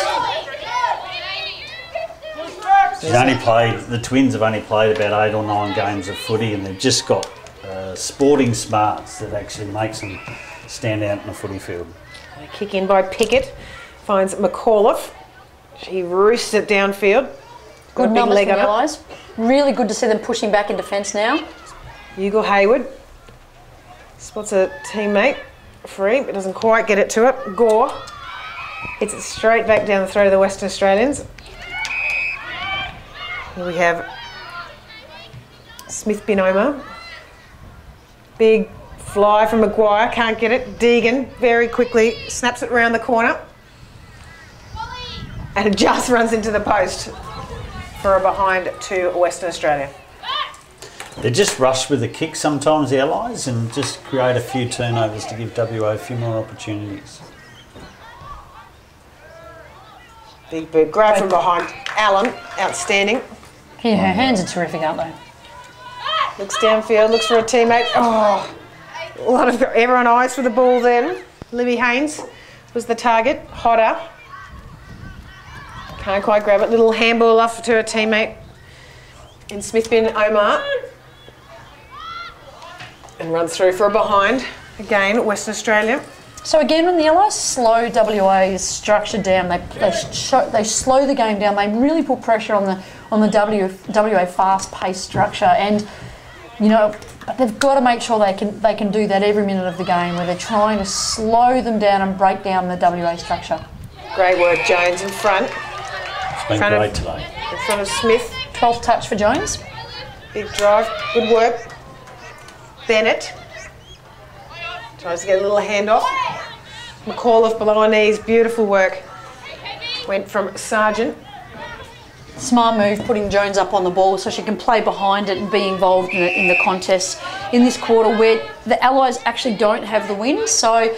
The Twins have only played about 8 or 9 games of footy, and they've just got sporting smarts that actually makes them stand out in the footy field. A kick in by Pickett. Finds McAuliffe. She roosts it downfield. Good big numbers leg from the on it. Allies. Really good to see them pushing back in defence now. Ugle Hayward spots a teammate free, but doesn't quite get it to it. Gore hits it straight back down the throat of the Western Australians. Here we have Smith Binoma. Big fly from Mcguire, can't get it. Deegan very quickly snaps it around the corner. And it just runs into the post for a behind to Western Australia. They just rush with the kick sometimes, the Allies, and just create a few turnovers to give WA a few more opportunities. Big bird grab from behind. Allen, outstanding. Yeah, her hands are terrific, aren't they? Looks downfield, looks for a teammate. Oh, a lot of everyone eyes for the ball then. Libby Haynes was the target. Hodder. Can't quite grab it. Little handball off to her teammate. And Smith bin Omar. And runs through for a behind. Again, Western Australia. So again, when the Allies slow WA's structure down, they slow the game down. They really put pressure on the WA fast-paced structure, and you know, but they've got to make sure they can do that every minute of the game, where they're trying to slow them down and break down the WA structure. Great work, Jones in front. It's been great today. In front of Smith. 12th touch for Jones. Big drive, good work. Bennett tries to get a little handoff. McAuliffe below her knees, beautiful work. Went from Sargent. Smart move, putting Jones up on the ball so she can play behind it and be involved in the contest in this quarter, where the Allies actually don't have the win. So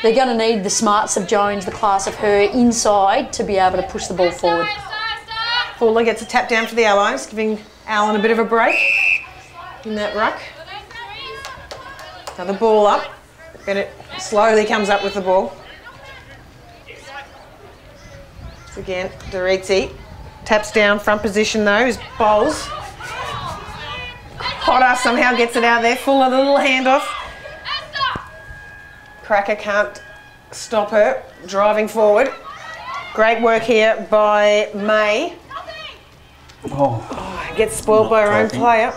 they're going to need the smarts of Jones, the class of her, inside to be able to push the ball forward. Fuller gets a tap down for the Allies, giving Allen a bit of a break in that ruck. Another ball up. Bennett slowly comes up with the ball. So again, Dorizzi taps down, front position though, is bowls. Hodder somehow gets it out there, Fuller, the little handoff. Cracker can't stop her, driving forward. Great work here by May. Oh, gets spoiled by her own player.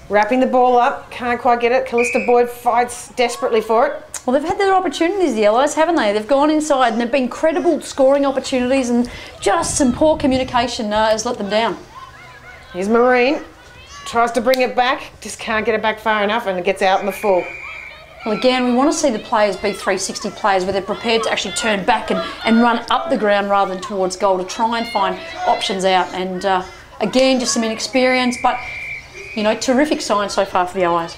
Wrapping the ball up, can't quite get it. Callista Boyd fights desperately for it. Well, they've had their opportunities, the Allies, haven't they? They've gone inside and they've been credible scoring opportunities, and just some poor communication has let them down. Here's Marine. Tries to bring it back, just can't get it back far enough, and it gets out in the full. Well, again, we want to see the players be 360 players, where they're prepared to actually turn back and run up the ground rather than towards goal to try and find options out. And again, just some inexperience, but you know, terrific sign so far for the Allies.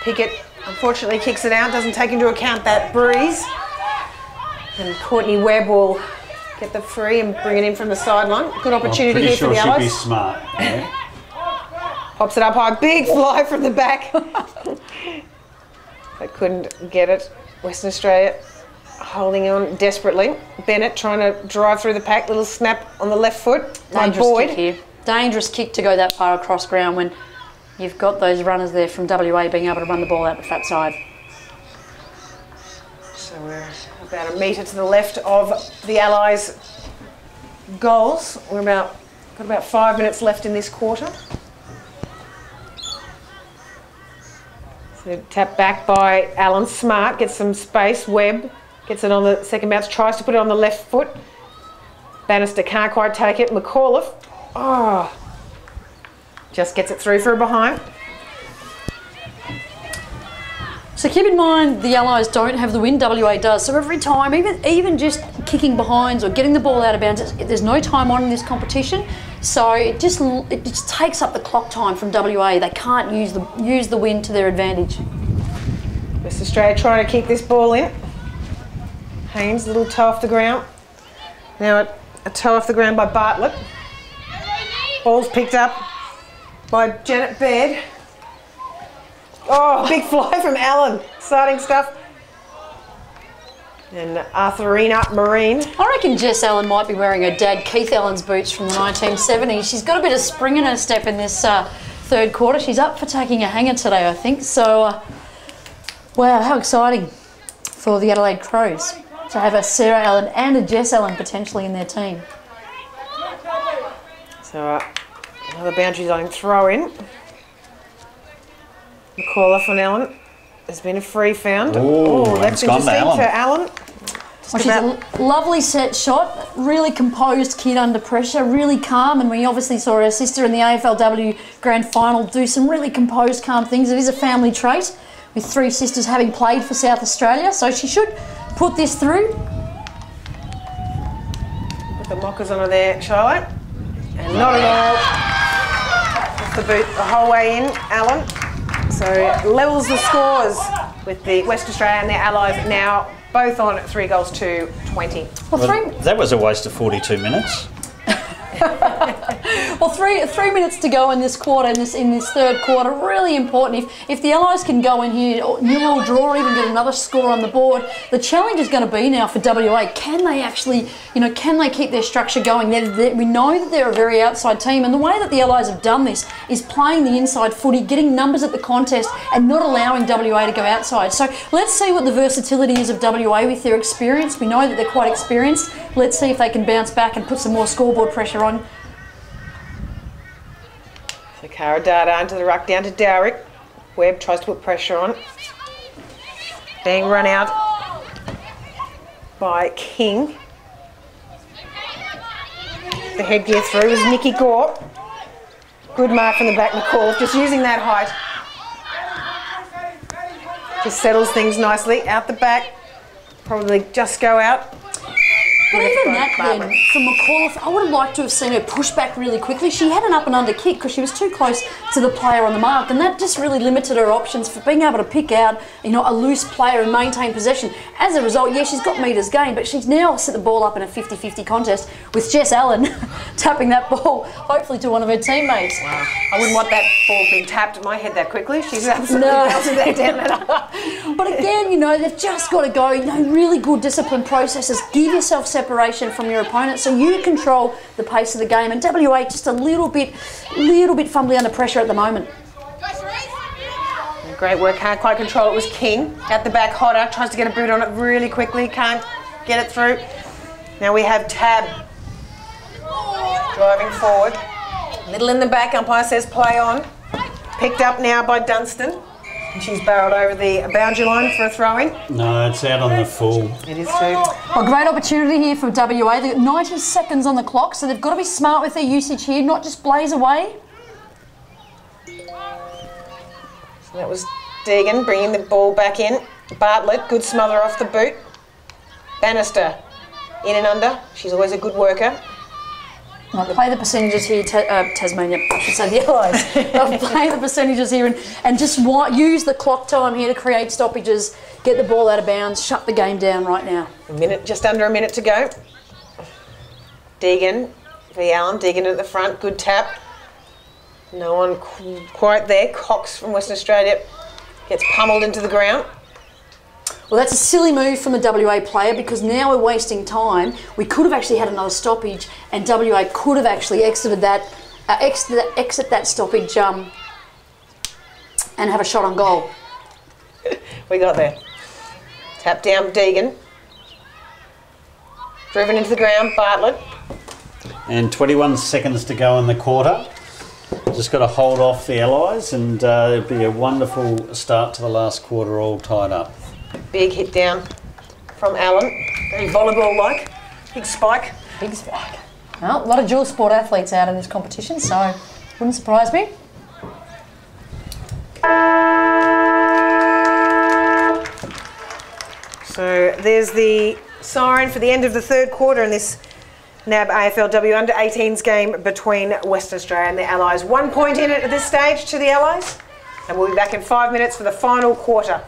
Pickett unfortunately kicks it out, doesn't take into account that breeze. And Courtney Webb will get the free and bring it in from the sideline. Good opportunity here for the Allies. Pretty sure she'd be smart. Yeah. Pops it up high, big fly from the back. But couldn't get it. Western Australia holding on desperately. Bennett trying to drive through the pack, little snap on the left foot. Dangerous Boyd. kick here. Dangerous kick to go that far across ground when you've got those runners there from WA being able to run the ball out the flat side. So we're about a metre to the left of the Allies' goals. We're got about 5 minutes left in this quarter. So tap back by Alan Smart, gets some space. Webb gets it on the second bounce, tries to put it on the left foot. Bannister can't quite take it. McAuliffe, just gets it through for a behind. So keep in mind the Allies don't have the wind, WA does. So every time, even just kicking behinds or getting the ball out of bounds, there's no time on in this competition. So it just takes up the clock time from WA. They can't use the wind to their advantage. West Australia trying to keep this ball in. Haynes, a little toe off the ground. Now a toe off the ground by Bartlett. Ball's picked up by Janet Baird. Oh, big fly from Allen. Starting stuff. And Arthurina Marine. I reckon Jess Allen might be wearing her dad Keith Allen's boots from the 1970s. She's got a bit of spring in her step in this third quarter. She's up for taking a hanger today, I think. So, wow, how exciting for the Adelaide Crows to have a Sarah Allen and a Jess Allen potentially in their team. So another boundary zone throw in. McAuliffe on Allen. There's been a free found. Oh, that's gone interesting to Allen. Well, she's a lovely set shot, really composed kid under pressure, really calm, and we obviously saw her sister in the AFLW Grand Final do some really composed, calm things. It is a family trait, with three sisters having played for South Australia, so she should put this through. Put the mockers on her there, Charlotte. And not at all. Off the boot the whole way in, Allen. So levels the scores with the West Australia and the Allies now both on 3 goals to 20. Well, that was a waste of 42 minutes. Well, three minutes to go in this quarter, in this third quarter, really important. If the Allies can go in here, nil or draw, or even get another score on the board, the challenge is going to be now for WA. Can they actually, can they keep their structure going? We know that they're a very outside team, and the way that the Allies have done this is playing the inside footy, getting numbers at the contest, and not allowing WA to go outside. So let's see what the versatility is of WA with their experience. We know that they're quite experienced. Let's see if they can bounce back and put some more scoreboard pressure on. So Cara Dada into the ruck, down to Dowrick. Webb tries to put pressure on. Being run out by King. The headgear through was Nikki Gore. Good mark from the back, McCall, just using that height. Just settles things nicely. Out the back, probably just go out. But even that then, from McAuliffe, I would have liked to have seen her push back really quickly. She had an up and under kick because she was too close to the player on the mark, and that just really limited her options for being able to pick out, a loose player and maintain possession. As a result, yeah, she's got metres gained, but she's now set the ball up in a 50-50 contest with Jess Allen tapping that ball, hopefully to one of her teammates. Wow. I wouldn't want that ball being tapped at my head that quickly. She's absolutely belted that down. But again, they've just got to go, really good discipline processes. Give yourself separation from your opponent so you control the pace of the game. And WA just a little bit fumbly under pressure at the moment. Great work, can't quite control it, was King. At the back, Hodder tries to get a boot on it really quickly, can't get it through. Now we have Tab driving forward. Middle in the back, umpire says play on. Picked up now by Dunstan. And she's barreled over the boundary line for a throw-in. No, it's out on the full. It is too. Well, great opportunity here for WA. They've got 90 seconds on the clock, so they've got to be smart with their usage here, not just blaze away. So that was Deegan bringing the ball back in. Bartlett, good smother off the boot. Bannister, in and under. She's always a good worker. I'll play the percentages here, Tasmania, I should say the Allies. I'll play the percentages here and just use the clock time here to create stoppages, get the ball out of bounds, shut the game down right now. Just under a minute to go. Deegan v Allen, Deegan at the front, good tap. No one quite there. Cox from Western Australia gets pummeled into the ground. Well, that's a silly move from the WA player because now we're wasting time. We could have actually had another stoppage and WA could have actually exited that exit that stoppage and have a shot on goal. We got there. Tap down Deegan. Driven into the ground, Bartlett. And 21 seconds to go in the quarter. Just got to hold off the Allies, and it'll be a wonderful start to the last quarter, all tied up. Big hit down from Allen. Very volleyball-like. Big spike. Big spike. Well, a lot of dual sport athletes out in this competition, so wouldn't surprise me. So there's the siren for the end of the third quarter in this NAB AFLW under-18s game between Western Australia and the Allies. 1 point in it at this stage to the Allies, and we'll be back in 5 minutes for the final quarter.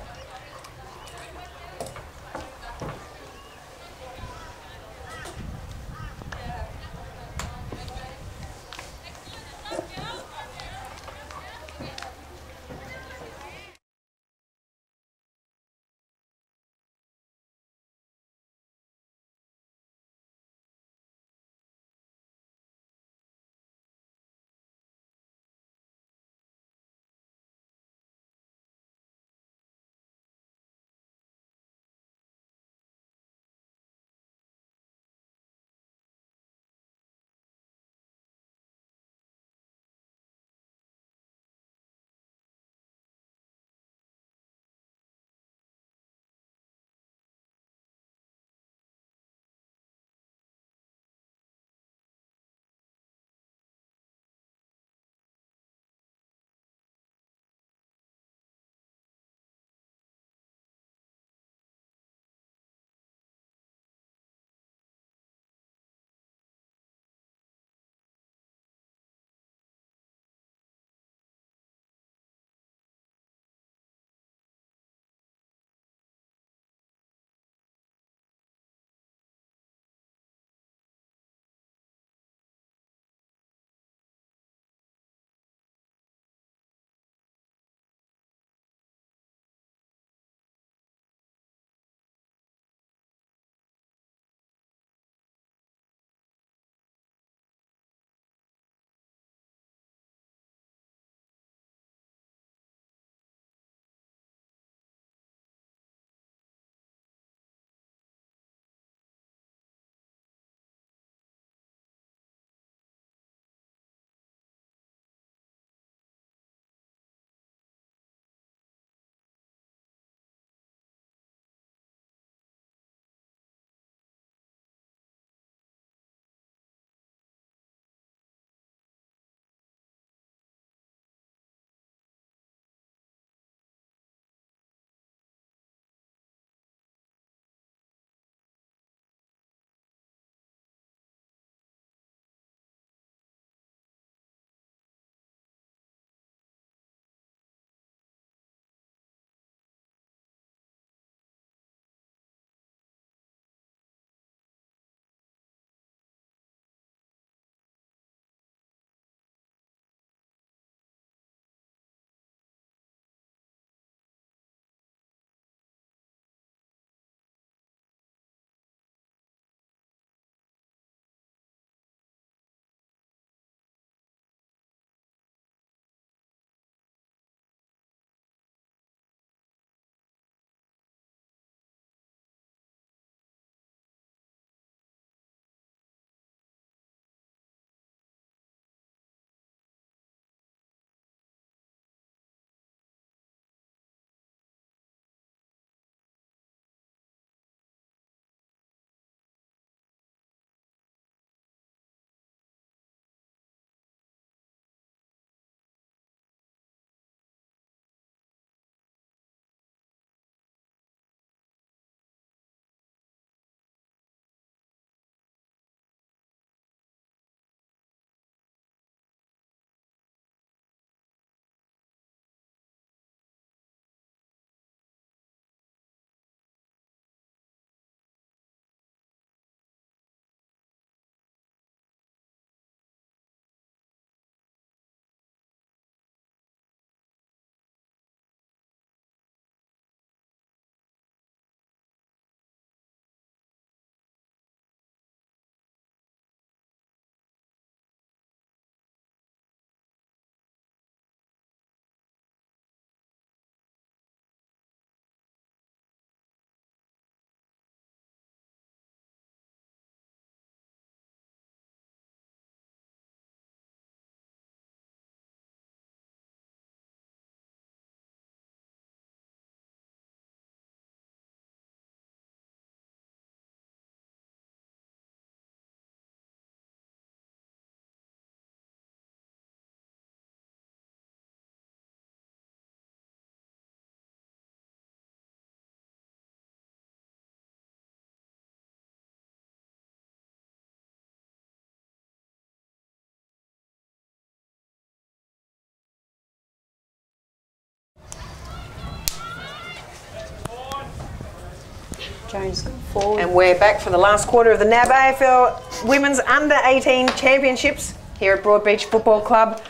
Jones forward. And we're back for the last quarter of the NAB AFL Women's Under-18 Championships here at Broadbeach Football Club.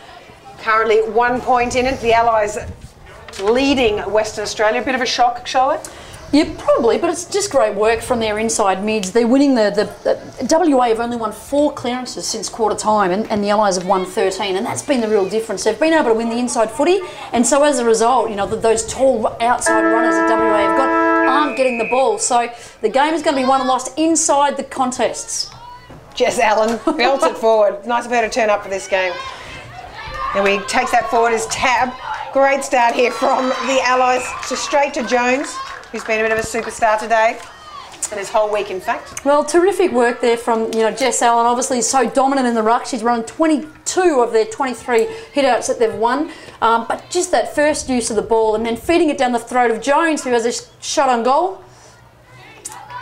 Currently 1 point in it. The Allies leading Western Australia. A bit of a shock, Charlotte? Yeah, probably, but it's just great work from their inside mids. They're winning the WA have only won 4 clearances since quarter time, and the Allies have won 13, and that's been the real difference. They've been able to win the inside footy, and so as a result, you know, those tall outside runners that WA aren't getting the ball. So the game is going to be won and lost inside the contests. Jess Allen belts it forward. Nice of her to turn up for this game. And we takes that forward as Tab. Great start here from the Allies, straight to Jones, who's been a bit of a superstar today, and this whole week, in fact. Well, terrific work there from Jess Allen. Obviously, so dominant in the ruck. She's run 22 of their 23 hit-outs that they've won. But just that first use of the ball and then feeding it down the throat of Jones, who has a shot on goal.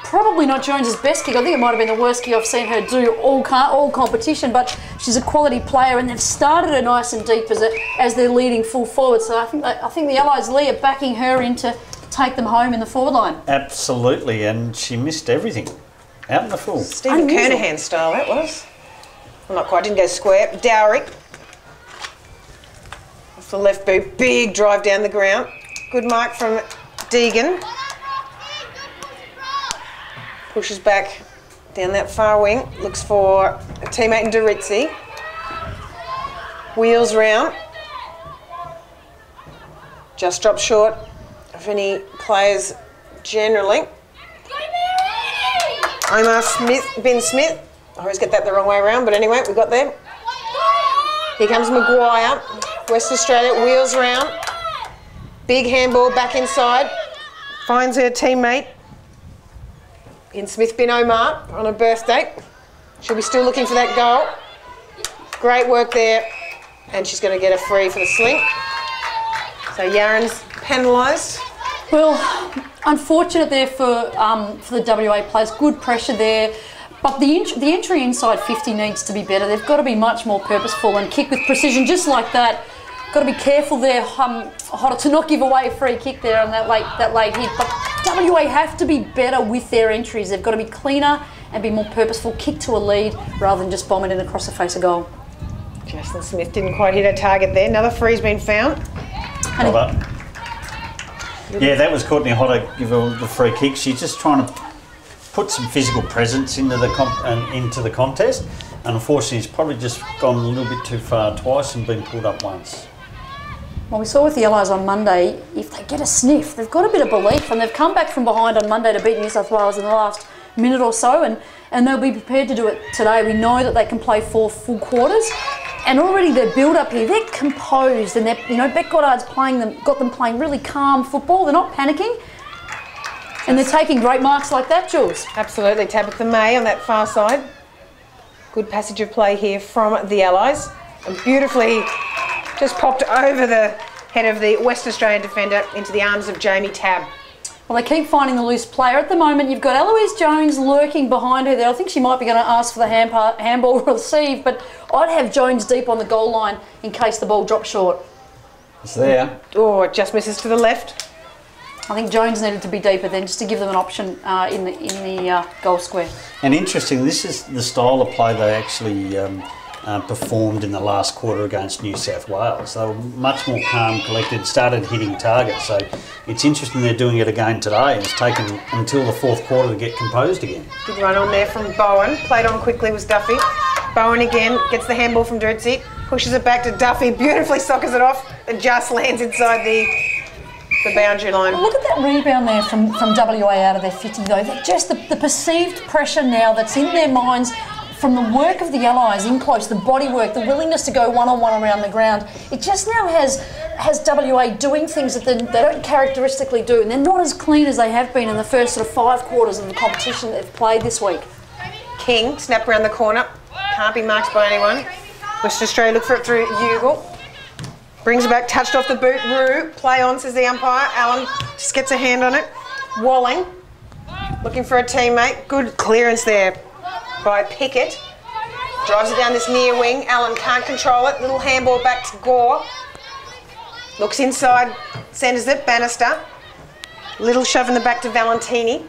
Probably not Jones's best kick. I think it might have been the worst kick I've seen her do all competition, but she's a quality player, and they've started her nice and deep as they're leading full forward. So I think the Allies Lee are backing her in to take them home in the forward line. Absolutely, and she missed everything out in the full. Stephen Kernahan style, that was. Well, not quite, didn't go square. Dowry. Off the left boot, big drive down the ground. Good mark from Deegan. Pushes back down that far wing, looks for a teammate in Doritzi. Wheels round. Just dropped short of any players generally. Omar Smith, Ben Smith. I always get that the wrong way around, but anyway, we got there. Here comes Mcguire. West Australia wheels round. Big handball back inside. Finds her teammate in Smith bin Omar on her birthday. She'll be still looking for that goal. Great work there. And she's going to get a free for the sling. So Yaren's penalised. Well, unfortunate there for the WA players. Good pressure there. But the entry inside 50 needs to be better. They've got to be much more purposeful and kick with precision, just like that. Got to be careful there, Hodder, to not give away a free kick there on that late hit. But WA have to be better with their entries. They've got to be cleaner and be more purposeful, kick to a lead rather than just bomb it in across the face of goal. Jaslyn Smith didn't quite hit her target there. Another free's been found. Yeah, that was Courtney Hodder give her the free kick. She's just trying to put some physical presence into the contest. And unfortunately, she's probably just gone a little bit too far twice and been pulled up once. Well, we saw with the Allies on Monday, if they get a sniff, they've got a bit of belief, and they've come back from behind on Monday to beat New South Wales in the last minute or so, and they'll be prepared to do it today. We know that they can play 4 full quarters, and already their build-up here, they're composed, and Beck Goddard's got them playing really calm football. They're not panicking, and they're taking great marks like that, Jules. Absolutely. Tabitha May on that far side. Good passage of play here from the Allies, and beautifully just popped over the head of the West Australian defender into the arms of Jamie Tabb. Well, they keep finding the loose player. At the moment, you've got Eloise Jones lurking behind her there. I think she might be going to ask for the handball receive, but I'd have Jones deep on the goal line in case the ball drops short. It's there. Oh, it just misses to the left. I think Jones needed to be deeper then, just to give them an option in the goal square. And interesting, this is the style of play they actually performed in the last quarter against New South Wales. They were much more calm, collected, started hitting targets. So it's interesting they're doing it again today. It's taken until the 4th quarter to get composed again. Good run on there from Bowen. Played on quickly was Duffy. Bowen again gets the handball from Dirtsit, pushes it back to Duffy, beautifully soccers it off, and just lands inside the boundary line. Look at that rebound there from WA out of their 50 though. Just the perceived pressure now that's in their minds from the work of the Allies in close, the body work, the willingness to go one-on-one around the ground. It just now has WA doing things that they don't characteristically do, and they're not as clean as they have been in the first sort of 5 quarters of the competition that they've played this week. King, snap around the corner, can't be marked by anyone. West Australia look for it through Ugle. Brings it back, touched off the boot. Rue, play on, says the umpire. Allen just gets a hand on it. Walling, looking for a teammate. Good clearance there by Pickett. Drives it down this near wing. Allen can't control it. Little handball back to Gore. Looks inside, centres it. Bannister. Little shove in the back to Valentini.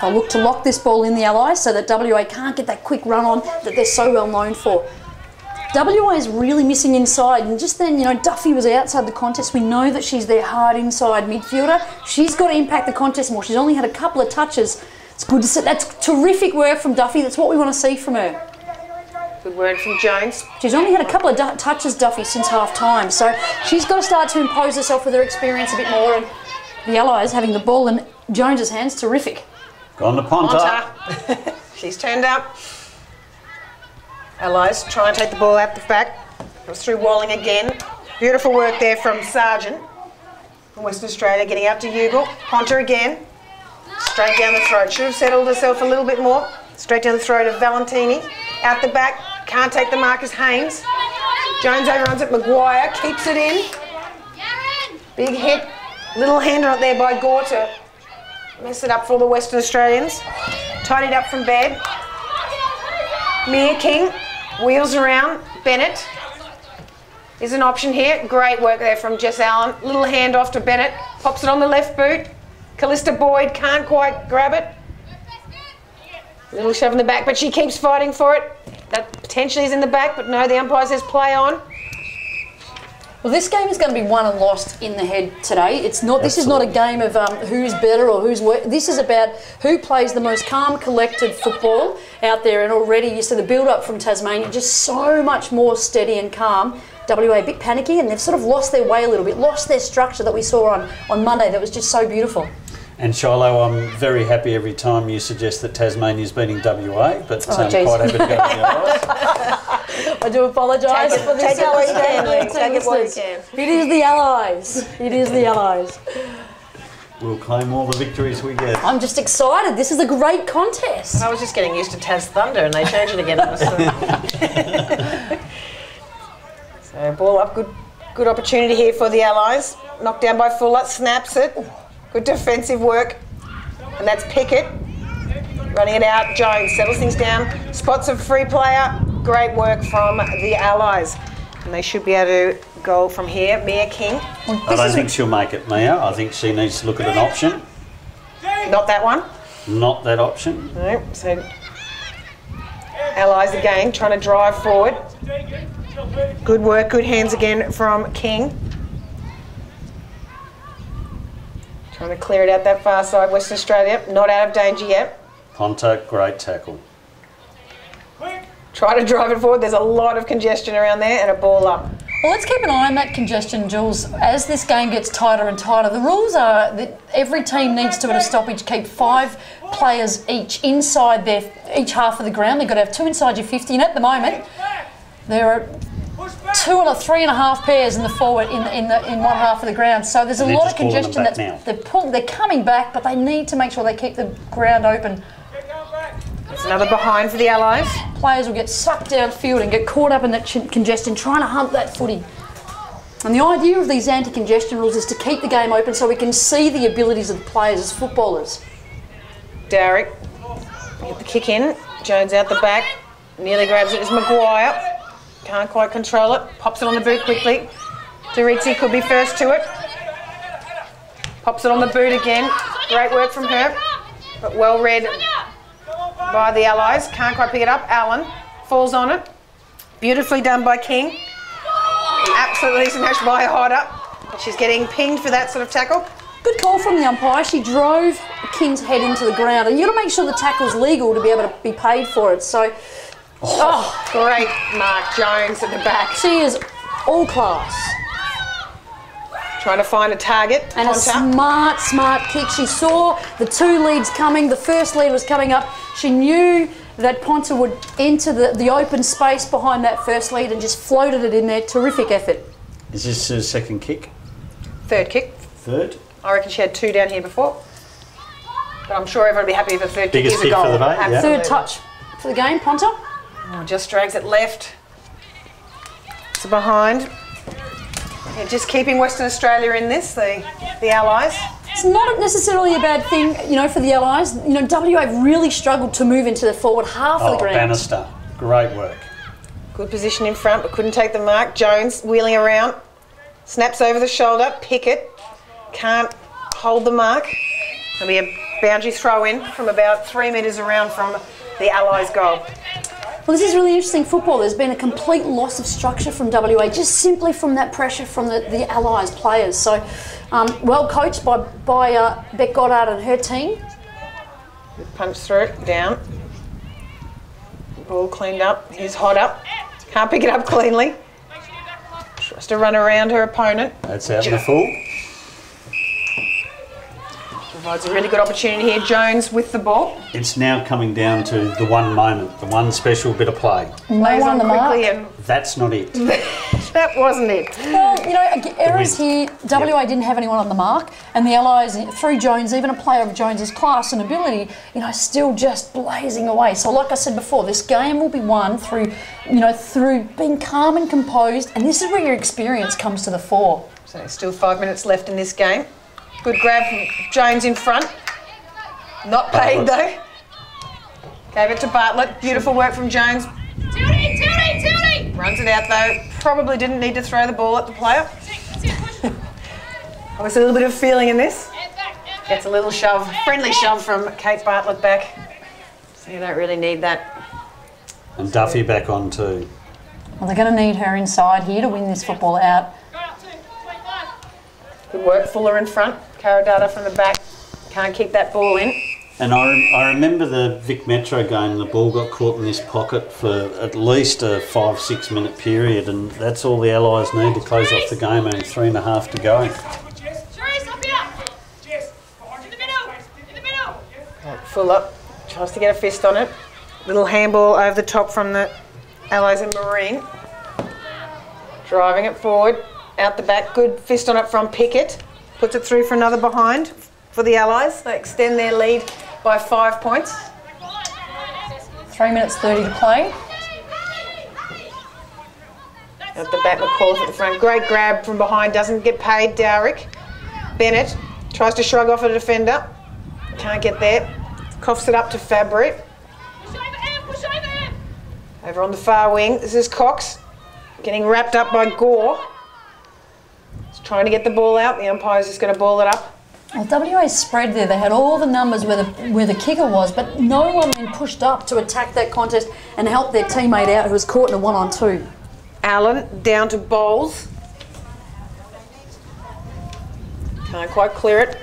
They'll look to lock this ball in the Allies so that WA can't get that quick run on that they're so well known for. WA is really missing inside, and just then, you know, Duffy was outside the contest. We know that she's their hard inside midfielder. She's got to impact the contest more. She's only had a couple of touches. It's good to see. That's terrific work from Duffy. That's what we want to see from her. Good word from Jones. She's only had a couple of touches, Duffy, since half-time, so she's got to start to impose herself with her experience a bit more, and the Allies having the ball in Jones's hands, terrific. Gone to Ponta. She's turned up. Allies try and take the ball out the back. Goes through Walling again. Beautiful work there from Sargent from Western Australia, getting out to Ugle. Ponta again. Straight down the throat. Should have settled herself a little bit more. Straight down the throat of Valentini. Out the back. Can't take the mark as Haynes. Jones overruns it. Mcguire keeps it in. Big hit. Little hander up there by Gore to mess it up for the Western Australians. Tidied up from Baird. Mia King wheels around. Bennett is an option here. Great work there from Jess Allen. Little hand off to Bennett. Pops it on the left boot. Callista Boyd can't quite grab it. Little shove in the back, but she keeps fighting for it. That potentially is in the back, but no, the umpire says play on. Well, this game is going to be won and lost in the head today. It's not. This is not a game of who's better or who's worse. This is about who plays the most calm, collected football out there. And already you see the build-up from Tasmania, just so much more steady and calm. WA a bit panicky, and they've sort of lost their way a little bit, lost their structure that we saw on Monday. That was just so beautiful. And Shiloh, I'm very happy every time you suggest that Tasmania's beating WA, but I'm quite happy to go with the Allies. I do apologise for this. Take it what you can, Lee. Take it what you can. It is the Allies. It is the Allies. We'll claim all the victories we get. I'm just excited. This is a great contest. I was just getting used to Tas Thunder and they changed it again. So ball up, good opportunity here for the Allies. Knocked down by Fuller, snaps it. Good defensive work. And that's Pickett. Running it out, Jones settles things down. Spots a free player. Great work from the Allies. And they should be able to go from here. Mia King. I don't think she'll make it, Mia. I think she needs to look at an option. Not that one. Not that option. No, so Allies again trying to drive forward. Good work, good hands again from King. Trying to clear it out that far side, Western Australia. Not out of danger yet. Ponta, great tackle. Try to drive it forward. There's a lot of congestion around there and a ball up. Well, let's keep an eye on that congestion, Jules. As this game gets tighter and tighter, the rules are that every team needs to, at a stoppage, keep 5 players each inside each half of the ground. They've got to have 2 inside your 50. And at the moment, there are 2 or 3.5 pairs in the forward in one half of the ground. So there's a lot of congestion. They're coming back, but they need to make sure they keep the ground open. There's another behind for the Allies. Players will get sucked downfield and get caught up in that congestion, trying to hunt that footy. And the idea of these anti-congestion rules is to keep the game open so we can see the abilities of the players as footballers. Derrick, get the kick in. Jones out the back, nearly grabs it. It's Mcguire. Can't quite control it. Pops it on the boot quickly. Durizzi could be first to it. Pops it on the boot again. Great work from her, but well read by the Allies. Can't quite pick it up. Allen falls on it. Beautifully done by King. Absolutely smashed by Hodder. She's getting pinged for that sort of tackle. Good call from the umpire. She drove King's head into the ground, and you've got to make sure the tackle's legal to be able to be paid for it. So, great mark, Jones at the back. She is all class. Trying to find a target. And a smart kick. She saw the 2 leads coming. The first lead was coming up. She knew that Ponta would enter the open space behind that first lead and just floated it in there. Terrific effort. Is this her second kick? Third kick. Third? I reckon she had 2 down here before. But I'm sure everyone will be happy if a third kick is a goal. For the day, yeah. Third touch for the game, Ponta. Oh, just drags it left. It's behind. Yeah, just keeping Western Australia in this, the Allies. It's not necessarily a bad thing, you know, for the Allies. You know, WA really struggled to move into the forward half of the ground. Bannister, great work. Good position in front, but couldn't take the mark. Jones wheeling around, snaps over the shoulder. Pickett can't hold the mark. There'll be a Boundary throw in from about 3 metres around from the Allies' goal. Well, this is really interesting football. There's been a complete loss of structure from WA, just simply from that pressure from the Allies players. So, well coached by Beck Goddard and her team. Good punch through it, down. Ball cleaned up. He's hot up. Can't pick it up cleanly. Tries to run around her opponent. That's out in the full. Provides a really good opportunity here. Jones with the ball. It's now coming down to the one moment, the one special bit of play. No one on the mark. And That's not it. that wasn't it. Well, you know, errors here. WA didn't have anyone on the mark, and the Allies, through Jones, even a player of Jones's class and ability, you know, still just blazing away. So, like I said before, this game will be won through, you know, through being calm and composed, and this is where your experience comes to the fore. So still 5 minutes left in this game. Good grab from Jones in front. Not paid though. Gave it to Bartlett. Beautiful work from Jones. Tildy! Runs it out though. Probably didn't need to throw the ball at the player. Obviously a little bit of feeling in this. Gets a little shove, friendly shove from Kate Bartlett back. So you don't really need that. And Duffy back on too. Well, they're going to need her inside here to win this football out. Good work, Fuller in front. Caradata from the back. Can't keep that ball in. And I remember the Vic Metro game, the ball got caught in this pocket for at least a 5-6 minute period, and that's all the Allies need to close off the game, only 3.5 to go. Fuller tries to get a fist on it. Little handball over the top from the Allies in Marine. Driving it forward, out the back. Good fist on it from Pickett. Puts it through for another behind for the Allies. They extend their lead by 5 points. 3 minutes 30 to play. At the back, McCall at the front. Great grab from behind, doesn't get paid. Dowrick. Bennett tries to shrug off a defender. Can't get there. Coughs it up to Fabry. Over on the far wing, this is Cox. Getting wrapped up by Gore. He's trying to get the ball out. The umpire's just going to ball it up. Well, WA spread there. They had all the numbers where the kicker was, but no one then pushed up to attack that contest and help their teammate out who was caught in a 1-on-2. Allen down to Bowles. Can't quite clear it.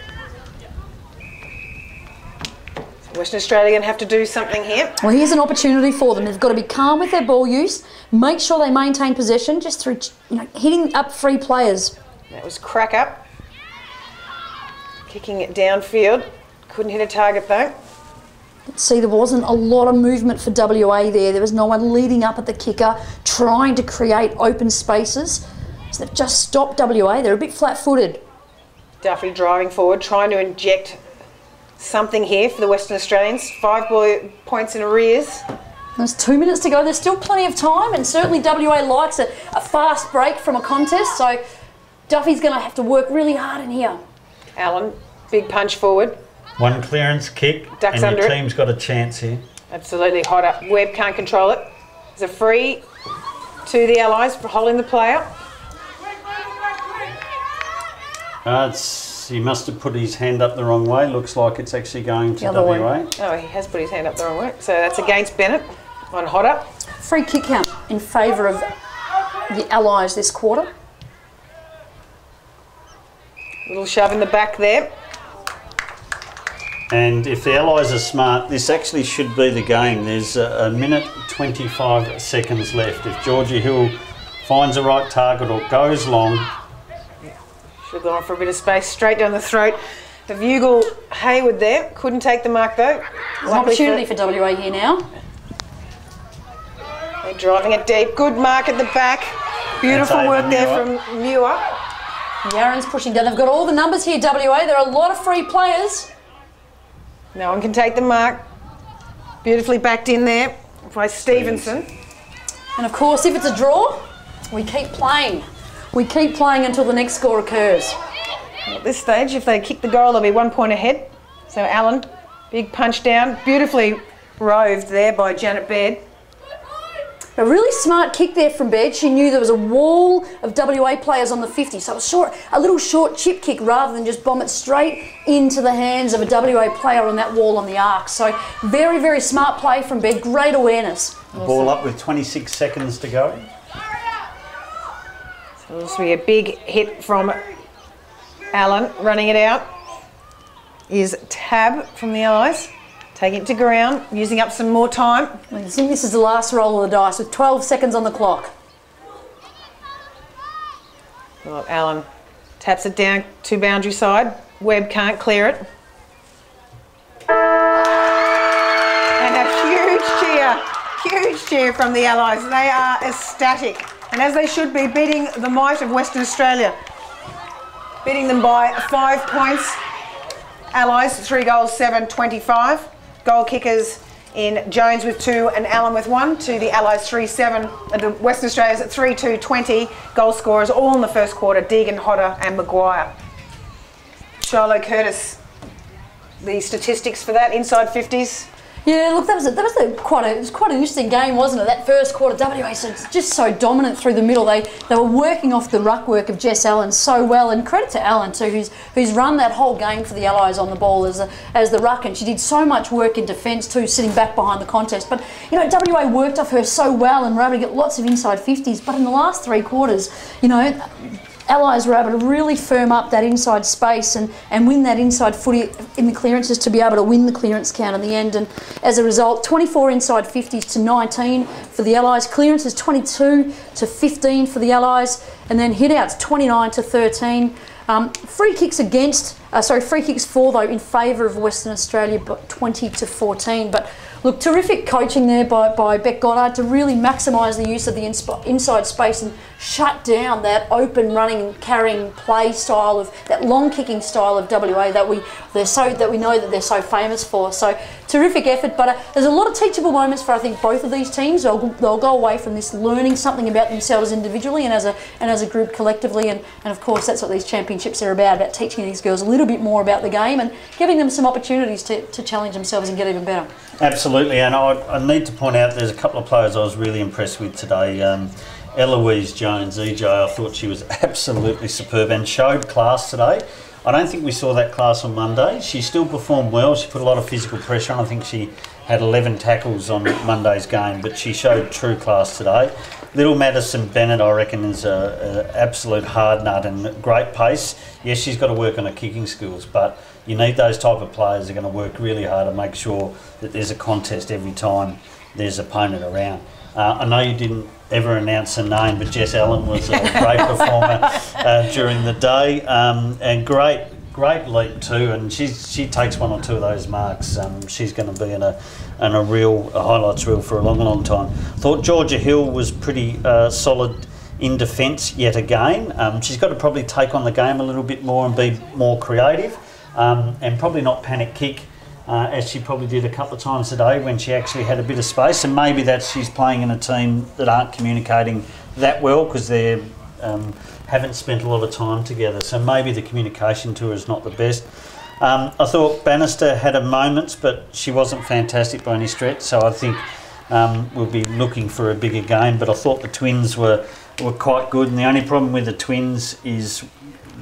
Western Australia going to have to do something here. Well, here's an opportunity for them. They've got to be calm with their ball use, make sure they maintain possession just through hitting up free players. That was crack up. Kicking it downfield. Couldn't hit a target though. See, there wasn't a lot of movement for WA there. There was no one leading up at the kicker, trying to create open spaces. So they've just stopped WA. They're a bit flat-footed. Duffy driving forward, trying to inject something here for the Western Australians. 5 points in arrears. There's 2 minutes to go. There's still plenty of time, and certainly WA likes a fast break from a contest, so Duffy's going to have to work really hard in here. Allen, big punch forward. One clearance kick, Ducks and under your it. team's got a chance here. Absolutely hot up. Webb can't control it. There's a free to the Allies for holding the player. He must have put his hand up the wrong way. Looks like it's actually going to The other way. WA. Oh, he has put his hand up the wrong way. So that's against Bennett on hot up. Free kick count in favour of the Allies this quarter. Little shove in the back there. And if the Allies are smart, this actually should be the game. There's a minute 25 seconds left. If Georgia Hill finds the right target or goes long. Should have gone for a bit of space, straight down the throat. The Bugle Hayward there. Couldn't take the mark though. There's an opportunity for WA here now. They're driving it deep. Good mark at the back. Beautiful That's work over there Muir. from Muir. Yaron's pushing down. They've got all the numbers here, WA. There are a lot of free players. No one can take the mark. Beautifully backed in there by Stevenson. And of course, if it's a draw, we keep playing. We keep playing until the next score occurs. At this stage, if they kick the goal, they'll be 1 point ahead. So Allen, big punch down. Beautifully roved there by Janet Baird. A really smart kick there from Bed. She knew there was a wall of WA players on the 50, so it was a little short chip kick rather than just bomb it straight into the hands of a WA player on that wall on the arc. So very, very smart play from Bed. Great awareness. Ball up with 26 seconds to go. So this will be a big hit from Allen. Running it out is Tab from the Allies. Taking it to ground, using up some more time. I think this is the last roll of the dice with 12 seconds on the clock. Well, Allen taps it down to boundary side. Webb can't clear it. And a huge cheer from the Allies. They are ecstatic, and as they should be, beating the might of Western Australia. Beating them by 5 points. Allies, 3 goals, 7-25. Goal kickers in Jones with 2 and Allen with 1 to the Allies 3-7 and the Western Australians at 3-2-20. Goal scorers all in the first quarter, Deegan, Hodder and Mcguire. Shiloh Curtis, the statistics for that, inside 50s. Yeah, look, it was quite an interesting game, wasn't it? That first quarter, WA just so dominant through the middle. They were working off the ruck work of Jess Allen so well, and credit to Allen too, who's run that whole game for the Allies on the ball as the ruck, and she did so much work in defence too, sitting back behind the contest. But you know, WA worked off her so well and were able to get lots of inside 50s. But in the last 3 quarters, you know, Allies were able to really firm up that inside space and win that inside footy in the clearances to be able to win the clearance count in the end. And as a result, 24 inside 50s to 19 for the Allies. Clearances 22 to 15 for the Allies. And then hit-outs 29 to 13. Free kicks for, though, in favour of Western Australia, but 20 to 14. But look, terrific coaching there by Beck Goddard to really maximise the use of the inside space and shut down that open running and carrying play style of that long kicking style of WA that we know that they're so famous for. So terrific effort, but there's a lot of teachable moments for I think both of these teams. They'll go away from this learning something about themselves individually and as a group collectively, and of course that's what these championships are about teaching these girls a little bit more about the game and giving them some opportunities to challenge themselves and get even better. Absolutely, and I need to point out there's a couple of players I was really impressed with today. Eloise Jones, EJ, I thought she was absolutely superb and showed class today. I don't think we saw that class on Monday. She still performed well. She put a lot of physical pressure on. I think she had 11 tackles on Monday's game, but she showed true class today. Little Madison Bennett, I reckon, is an absolute hard nut and great pace. Yes, she's got to work on her kicking skills, but you need those type of players that are going to work really hard to make sure that there's a contest every time there's an opponent around. I know you didn't ever announce her name, but Jess Allen was a great performer during the day, and great leap too. And she takes 1 or 2 of those marks. She's going to be in a highlights reel for a long time. Thought Georgia Hill was pretty solid in defence yet again. She's got to probably take on the game a little bit more and be more creative, and probably not panic kick. As she probably did a couple of times today when she actually had a bit of space, and maybe that's she's playing in a team that aren't communicating that well because they haven't spent a lot of time together, so maybe the communication to her is not the best. I thought Bannister had her moments, but she wasn't fantastic by any stretch, so I think we'll be looking for a bigger game. But I thought the Twins were quite good, and the only problem with the Twins is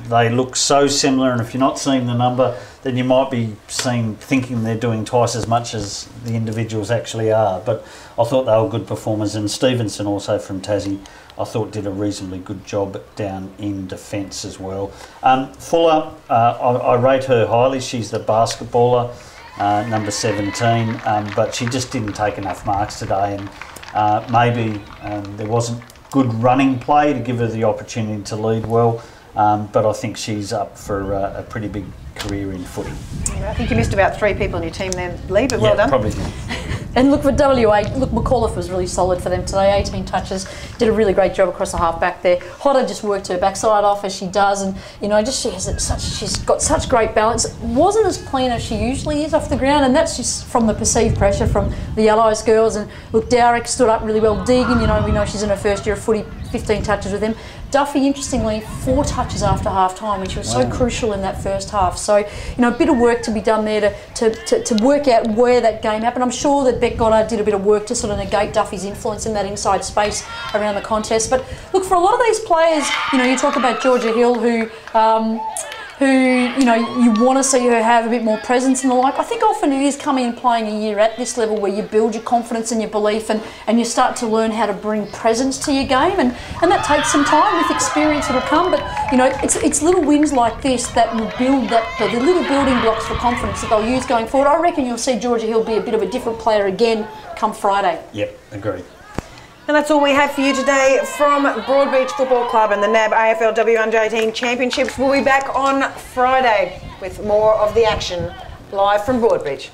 they look so similar, and if you're not seeing the number, then you might be thinking they're doing twice as much as the individuals actually are. But I thought they were good performers, and Stevenson also from Tassie, I thought did a reasonably good job down in defence as well. Fuller, I rate her highly. She's the basketballer, number 17, but she just didn't take enough marks today, and maybe there wasn't good running play to give her the opportunity to lead well. But I think she's up for a pretty big career in footy. Yeah, I think you missed about 3 people in your team there, Lee, but well done. Probably did. And look, for WA, McAuliffe was really solid for them today. 18 touches, did a really great job across the half back there. Hodder just worked her backside off as she does, and you know, she's got such great balance. Wasn't as clean as she usually is off the ground, and that's just from the perceived pressure from the Allies girls. And look, Dowrick stood up really well. Deegan, you know, we know she's in her first year of footy, 15 touches with him. Duffy, interestingly, 4 touches after half time, which was so crucial in that first half. So, you know, a bit of work to be done there to work out where that game happened. I'm sure that Beck Goddard did a bit of work to sort of negate Duffy's influence in that inside space around the contest. But look, for a lot of these players, you know, you talk about Georgia Hill, who you know, you want to see her have a bit more presence and the like. I think often it is coming and playing a year at this level where you build your confidence and your belief, and you start to learn how to bring presence to your game, and that takes some time. With experience it'll come, but you know, it's little wins like this that will build the little building blocks for confidence that they'll use going forward. I reckon you'll see Georgia Hill be a bit of a different player again come Friday. Yep, agreed. And that's all we have for you today from Broadbeach Football Club and the NAB AFLW Under-18 Championships. We'll be back on Friday with more of the action live from Broadbeach.